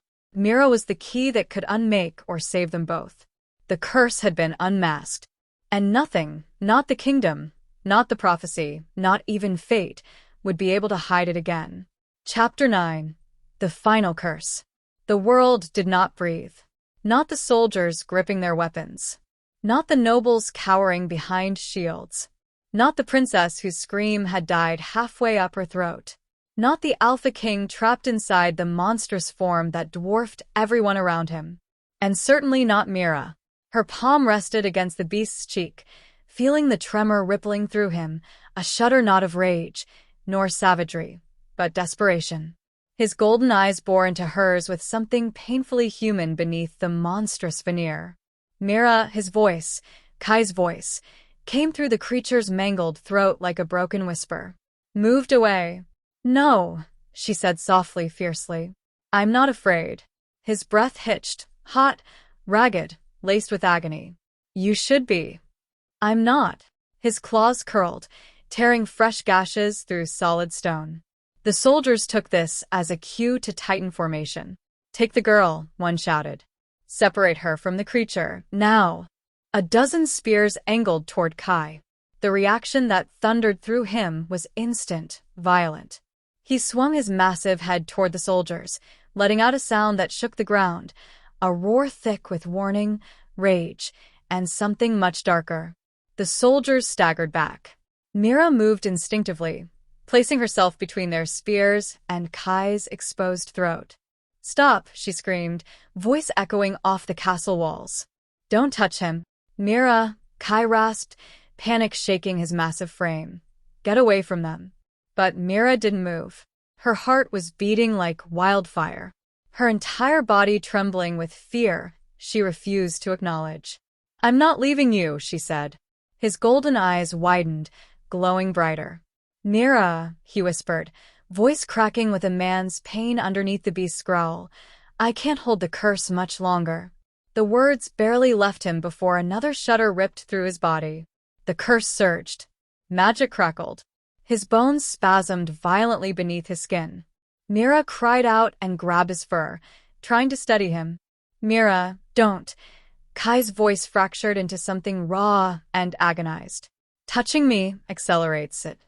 was the key that could unmake or save them both. The curse had been unmasked. And nothing, not the kingdom, not the prophecy, not even fate, would be able to hide it again. Chapter 9. The Final Curse. The world did not breathe. Not the soldiers gripping their weapons. Not the nobles cowering behind shields. Not the princess whose scream had died halfway up her throat. Not the alphaking trapped inside the monstrous form that dwarfed everyone around him. And certainly not Mira. Her palm rested against the beast's cheek, feeling the tremor rippling through him, a shudder not of rage, nor savagery, but desperation. His golden eyes bore into hers with something painfully human beneath the monstrous veneer. Mira, his voice, Kai's voice, came through the creature's mangled throat like a broken whisper. Moved away. No, she said softly, fiercely. I'm not afraid. His breath hitched, hot, ragged, laced with agony. You should be. I'm not. His claws curled, tearing fresh gashes through solid stone. The soldiers took this as a cue to tighten formation. Take the girl, one shouted. Separate her from the creature, now. A dozen spears angled toward Kai. The reaction that thundered through him was instant, violent. He swung his massive head toward the soldiers, letting out a sound that shook the ground, a roar thick with warning, rage, and something much darker. The soldiers staggered back. Mira moved instinctively, placing herself between their spears and Kai's exposed throat. "Stop," she screamed, voice echoing off the castle walls. "Don't touch him." "Mira," Kai rasped, panic shaking his massive frame. "Get away from them." But Mira didn't move. Her heart was beating like wildfire. Her entire body trembling with fear she refused to acknowledge. "I'm not leaving you," she said. His golden eyes widened, glowing brighter. "Mira," he whispered, voice cracking with a man's pain underneath the beast's growl. "I can't hold the curse much longer." The words barely left him before another shudder ripped through his body. The curse surged. Magic crackled. His bones spasmed violently beneath his skin. Mira cried out and grabbed his fur, trying to steady him. "Mira, don't." Kai's voice fractured into something raw and agonized. "Touching me accelerates it."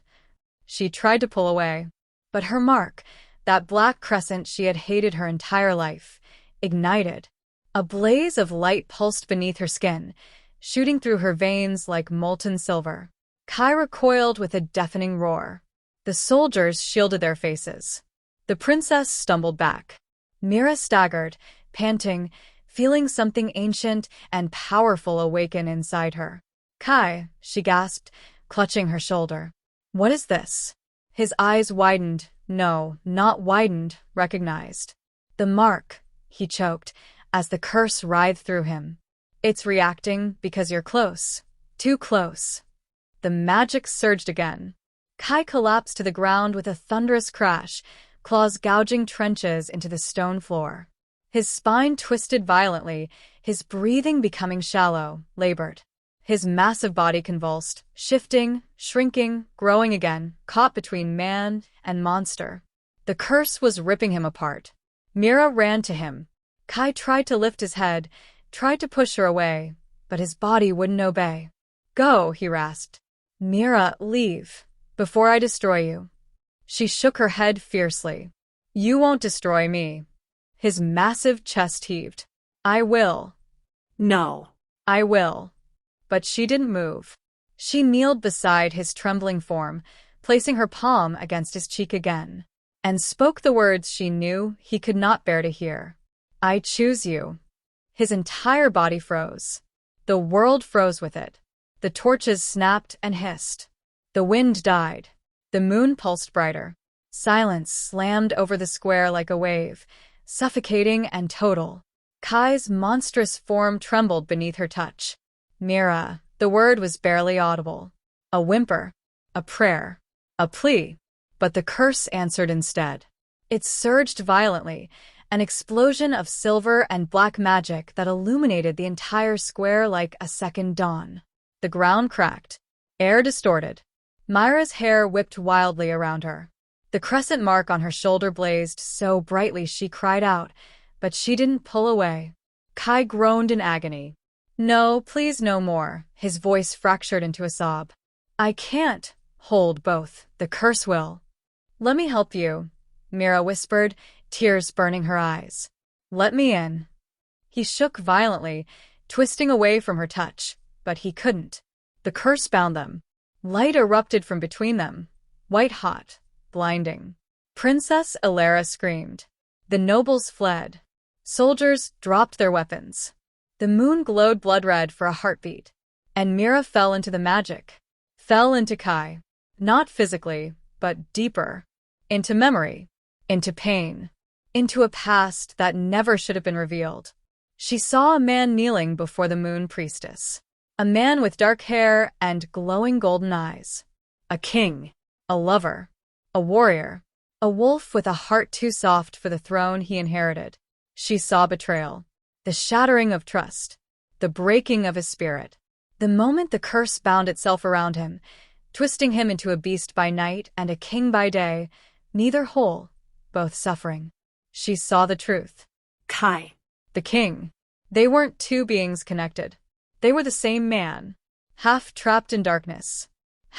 She tried to pull away, but her mark, that black crescent she had hated her entire life, ignited. A blaze of light pulsed beneath her skin, shooting through her veins like molten silver. Kai recoiled with a deafening roar. The soldiers shielded their faces. The princess stumbled back. Mira staggered, panting, feeling something ancient and powerful awaken inside her. "Kai," she gasped, clutching her shoulder. "What is this?" His eyes widened. No, not widened, recognized. "The mark," he choked, as the curse writhed through him. "It's reacting because you're close. Too close." The magic surged again. Kai collapsed to the ground with a thunderous crash, claws gouging trenches into the stone floor. His spine twisted violently, his breathing becoming shallow, labored. His massive body convulsed, shifting, shrinking, growing again, caught between man and monster. The curse was ripping him apart. Mira ran to him. Kai tried to lift his head, tried to push her away, but his body wouldn't obey. "Go," he rasped. "Mira, leave, before I destroy you." She shook her head fiercely. "You won't destroy me." His massive chest heaved. "I will." "No." "I will." But she didn't move. She kneeled beside his trembling form, placing her palm against his cheek again, and spoke the words she knew he could not bear to hear. "I choose you." His entire body froze. The world froze with it. The torches snapped and hissed. The wind died. The moon pulsed brighter. Silence slammed over the square like a wave, suffocating and total. Kai's monstrous form trembled beneath her touch. "Mira," the word was barely audible. A whimper, a prayer, a plea. But the curse answered instead. It surged violently, an explosion of silver and black magic that illuminated the entire square like a second dawn. The ground cracked. Air distorted. Mira's hair whipped wildly around her. The crescent mark on her shoulder blazed so brightly she cried out, but she didn't pull away. Kai groaned in agony. "No, please no more." His voice fractured into a sob. "I can't hold both. The curse will." "Let me help you," Mira whispered, tears burning her eyes. "Let me in." He shook violently, twisting away from her touch, but he couldn't. The curse bound them. Light erupted from between them, white-hot, blinding. Princess Alara screamed. The nobles fled. Soldiers dropped their weapons. The moon glowed blood-red for a heartbeat. And Mira fell into the magic. Fell into Kai. Not physically, but deeper. Into memory. Into pain. Into a past that never should have been revealed. She saw a man kneeling before the moon priestess. A man with dark hair and glowing golden eyes. A king. A lover. A warrior. A wolf with a heart too soft for the throne he inherited. She saw betrayal. The shattering of trust. The breaking of his spirit. The moment the curse bound itself around him, twisting him into a beast by night and a king by day, neither whole, both suffering. She saw the truth. Kai. The king. They weren't two beings connected. They were the same man, half trapped in darkness,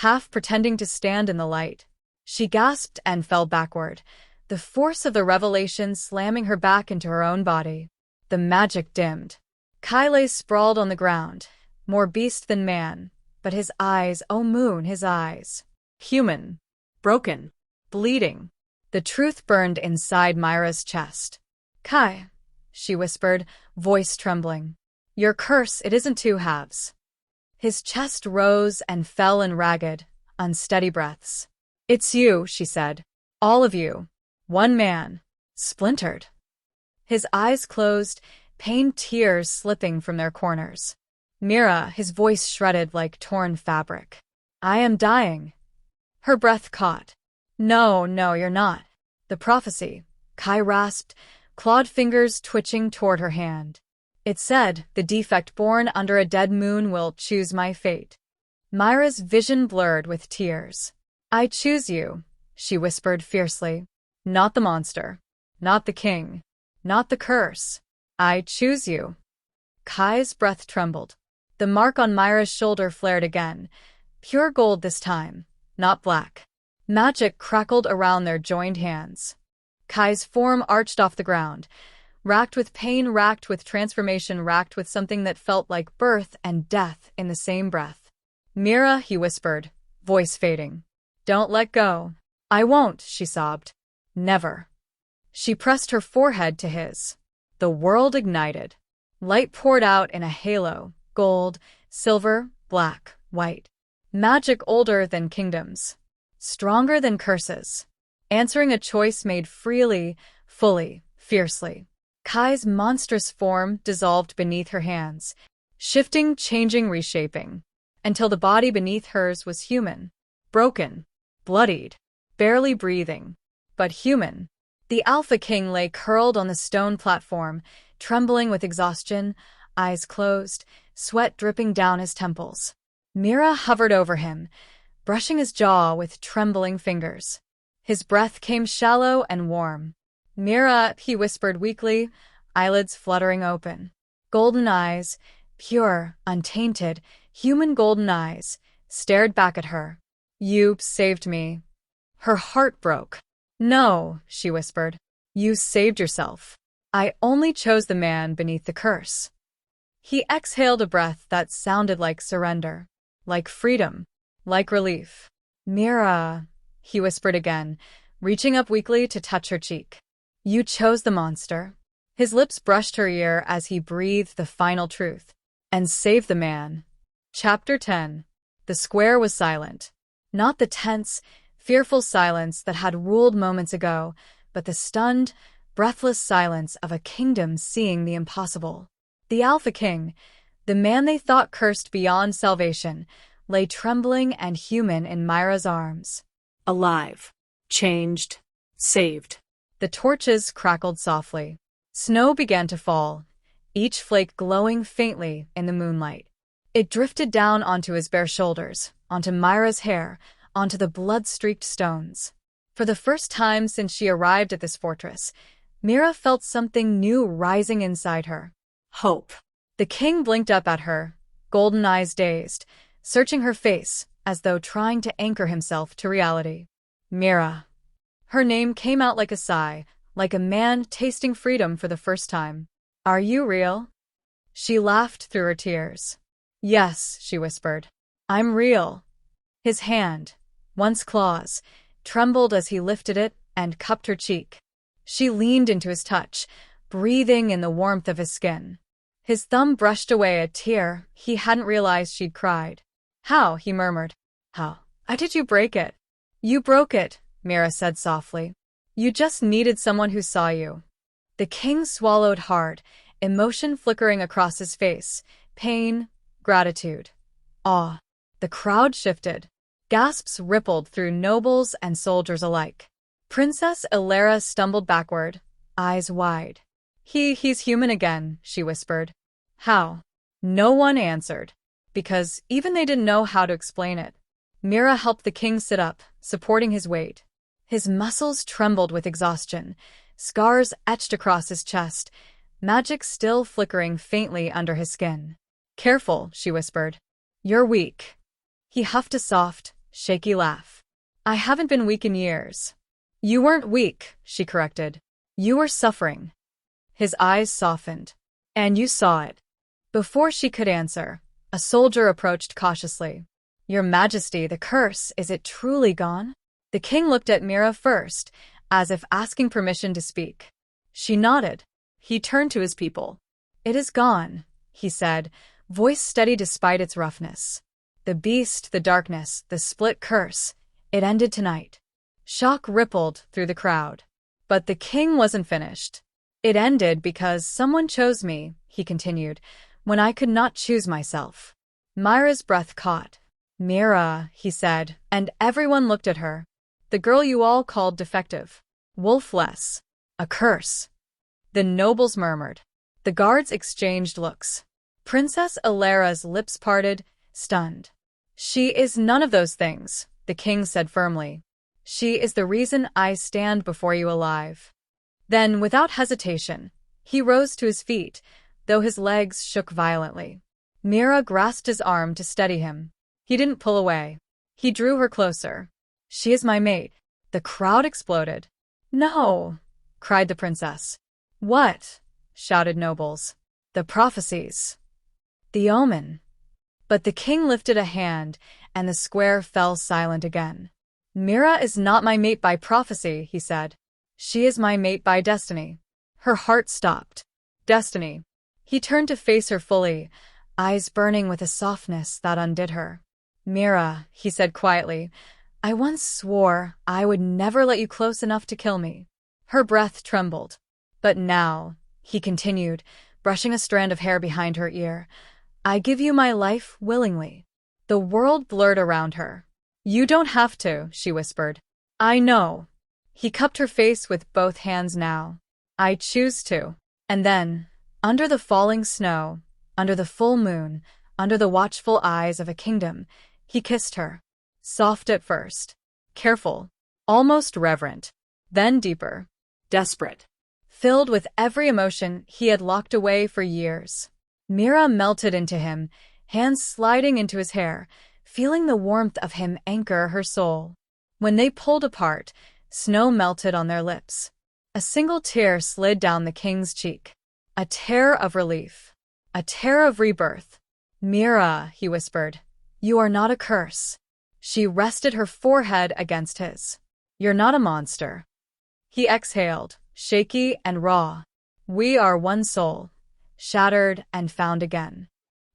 half pretending to stand in the light. She gasped and fell backward, the force of the revelation slamming her back into her own body. The magic dimmed. Kai lay sprawled on the ground, more beast than man, but his eyes, oh moon, his eyes. Human. Broken. Bleeding. The truth burned inside Mira's chest. Kai, she whispered, voice trembling. Your curse, it isn't two halves. His chest rose and fell in ragged, unsteady breaths. It's you, she said. All of you. One man. Splintered. His eyes closed, pained tears slipping from their corners. Mira, his voice shredded like torn fabric. I am dying. Her breath caught. No, you're not. The prophecy. Kai rasped, clawed fingers twitching toward her hand. It said, the defect born under a dead moon will choose my fate. Mira's vision blurred with tears. I choose you, she whispered fiercely. Not the monster. Not the king. Not the curse. I choose you. Kai's breath trembled. The mark on Mira's shoulder flared again. Pure gold this time, not black. Magic crackled around their joined hands. Kai's form arched off the ground, racked with pain, racked with transformation, racked with something that felt like birth and death in the same breath. Mira, he whispered, voice fading. Don't let go. I won't, she sobbed. Never. She pressed her forehead to his. The world ignited. Light poured out in a halo, gold, silver, black, white. Magic older than kingdoms. Stronger than curses. Answering a choice made freely, fully, fiercely. Kai's monstrous form dissolved beneath her hands, shifting, changing, reshaping, until the body beneath hers was human. Broken. Bloodied. Barely breathing. But human. The alphaking lay curled on the stone platform, trembling with exhaustion, eyes closed, sweat dripping down his temples. Mira hovered over him, brushing his jaw with trembling fingers. His breath came shallow and warm. Mira, he whispered weakly, eyelids fluttering open. Golden eyes, pure, untainted, human golden eyes, stared back at her. You saved me. Her heart broke. No, she whispered. You saved yourself. I only chose the man beneath the curse. He exhaled a breath that sounded like surrender, like freedom, like relief. Mira, he whispered again, reaching up weakly to touch her cheek. You chose the monster. His lips brushed her ear as he breathed the final truth. And saved the man. Chapter 10. The square was silent. Not the tense, fearful silence that had ruled moments ago, but the stunned, breathless silence of a kingdom seeing the impossible. The Alpha King, the man they thought cursed beyond salvation, lay trembling and human in Mira's arms. Alive. Changed. Saved. The torches crackled softly. Snow began to fall, each flake glowing faintly in the moonlight. It drifted down onto his bare shoulders, onto Mira's hair, onto the blood-streaked stones. For the first time since she arrived at this fortress, Mira felt something new rising inside her. Hope. The king blinked up at her, golden eyes dazed, searching her face as though trying to anchor himself to reality. Mira. Her name came out like a sigh, like a man tasting freedom for the first time. Are you real? She laughed through her tears. Yes, she whispered. I'm real. His hand, once claws, trembled as he lifted it and cupped her cheek. She leaned into his touch, breathing in the warmth of his skin. His thumb brushed away a tear he hadn't realized she'd cried. How? He murmured. How did you break it? You broke it, Mira said softly. You just needed someone who saw you. The king swallowed hard, emotion flickering across his face. Pain, gratitude, awe. The crowd shifted. Gasps rippled through nobles and soldiers alike. Princess Ilera stumbled backward, eyes wide. He's human again, she whispered. How? No one answered, because even they didn't know how to explain it. Mira helped the king sit up, supporting his weight. His muscles trembled with exhaustion, scars etched across his chest, magic still flickering faintly under his skin. Careful, she whispered. You're weak. He huffed a soft, shaky laugh. I haven't been weak in years. You weren't weak, she corrected. You were suffering. His eyes softened. And you saw it. Before she could answer, a soldier approached cautiously. Your Majesty, the curse, is it truly gone? The king looked at Mira first, as if asking permission to speak. She nodded. He turned to his people. It is gone, he said, voice steady despite its roughness. The beast, the darkness, the split curse, it ended tonight. Shock rippled through the crowd. But the king wasn't finished. It ended because someone chose me, he continued, when I could not choose myself. Mira's breath caught. Mira, he said, and everyone looked at her. The girl you all called defective. Wolfless. A curse. The nobles murmured. The guards exchanged looks. Princess Alera's lips parted, stunned. She is none of those things, the king said firmly. She is the reason I stand before you alive. Then, without hesitation, he rose to his feet, though his legs shook violently. Mira grasped his arm to steady him. He didn't pull away. He drew her closer. She is my mate. The crowd exploded. No, cried the princess. What? Shouted nobles. The prophecies. The omen. But the king lifted a hand, and the square fell silent again. Mira is not my mate by prophecy, he said. She is my mate by destiny. Her heart stopped. Destiny. He turned to face her fully, eyes burning with a softness that undid her. Mira, he said quietly, I once swore I would never let you close enough to kill me. Her breath trembled. But now, he continued, brushing a strand of hair behind her ear, I give you my life willingly. The world blurred around her. You don't have to, she whispered. I know. He cupped her face with both hands now. I choose to. And then, under the falling snow, under the full moon, under the watchful eyes of a kingdom, he kissed her. Soft at first. Careful. Almost reverent. Then deeper. Desperate. Filled with every emotion he had locked away for years. Mira melted into him, hands sliding into his hair, feeling the warmth of him anchor her soul. When they pulled apart, snow melted on their lips. A single tear slid down the king's cheek. A tear of relief. A tear of rebirth. Mira, he whispered, you are not a curse. She rested her forehead against his. You're not a monster. He exhaled, shaky and raw. We are one soul, shattered and found again.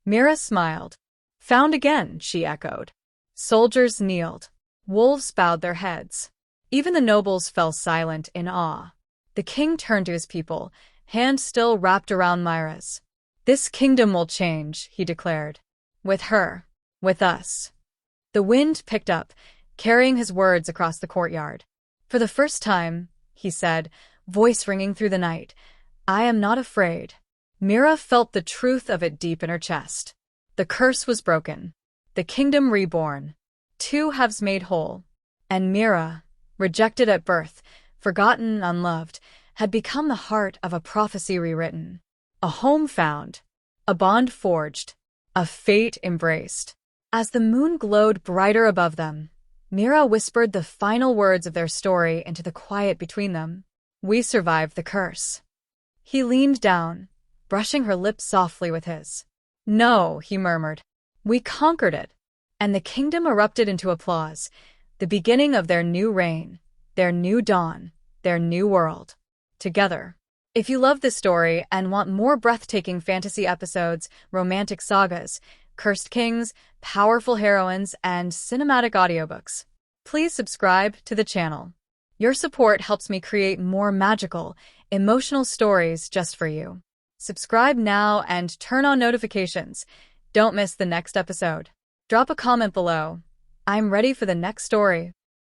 Mira smiled. Found again, she echoed. Soldiers kneeled. Wolves bowed their heads. Even the nobles fell silent in awe. The king turned to his people, hand still wrapped around Mira's. This kingdom will change, he declared. With her. With us. The wind picked up, carrying his words across the courtyard. For the first time, he said, voice ringing through the night, I am not afraid. Mira felt the truth of it deep in her chest. The curse was broken. The kingdom reborn. Two halves made whole. And Mira, rejected at birth, forgotten, unloved, had become the heart of a prophecy rewritten. A home found. A bond forged. A fate embraced. As the moon glowed brighter above them, Mira whispered the final words of their story into the quiet between them. We survived the curse. He leaned down, brushing her lips softly with his. No, he murmured. We conquered it. And the kingdom erupted into applause, the beginning of their new reign, their new dawn, their new world. Together. If you love this story and want more breathtaking fantasy episodes, romantic sagas, cursed kings, powerful heroines, and cinematic audiobooks, please subscribe to the channel. Your support helps me create more magical, emotional stories just for you. Subscribe now and turn on notifications. Don't miss the next episode. Drop a comment below. I'm ready for the next story.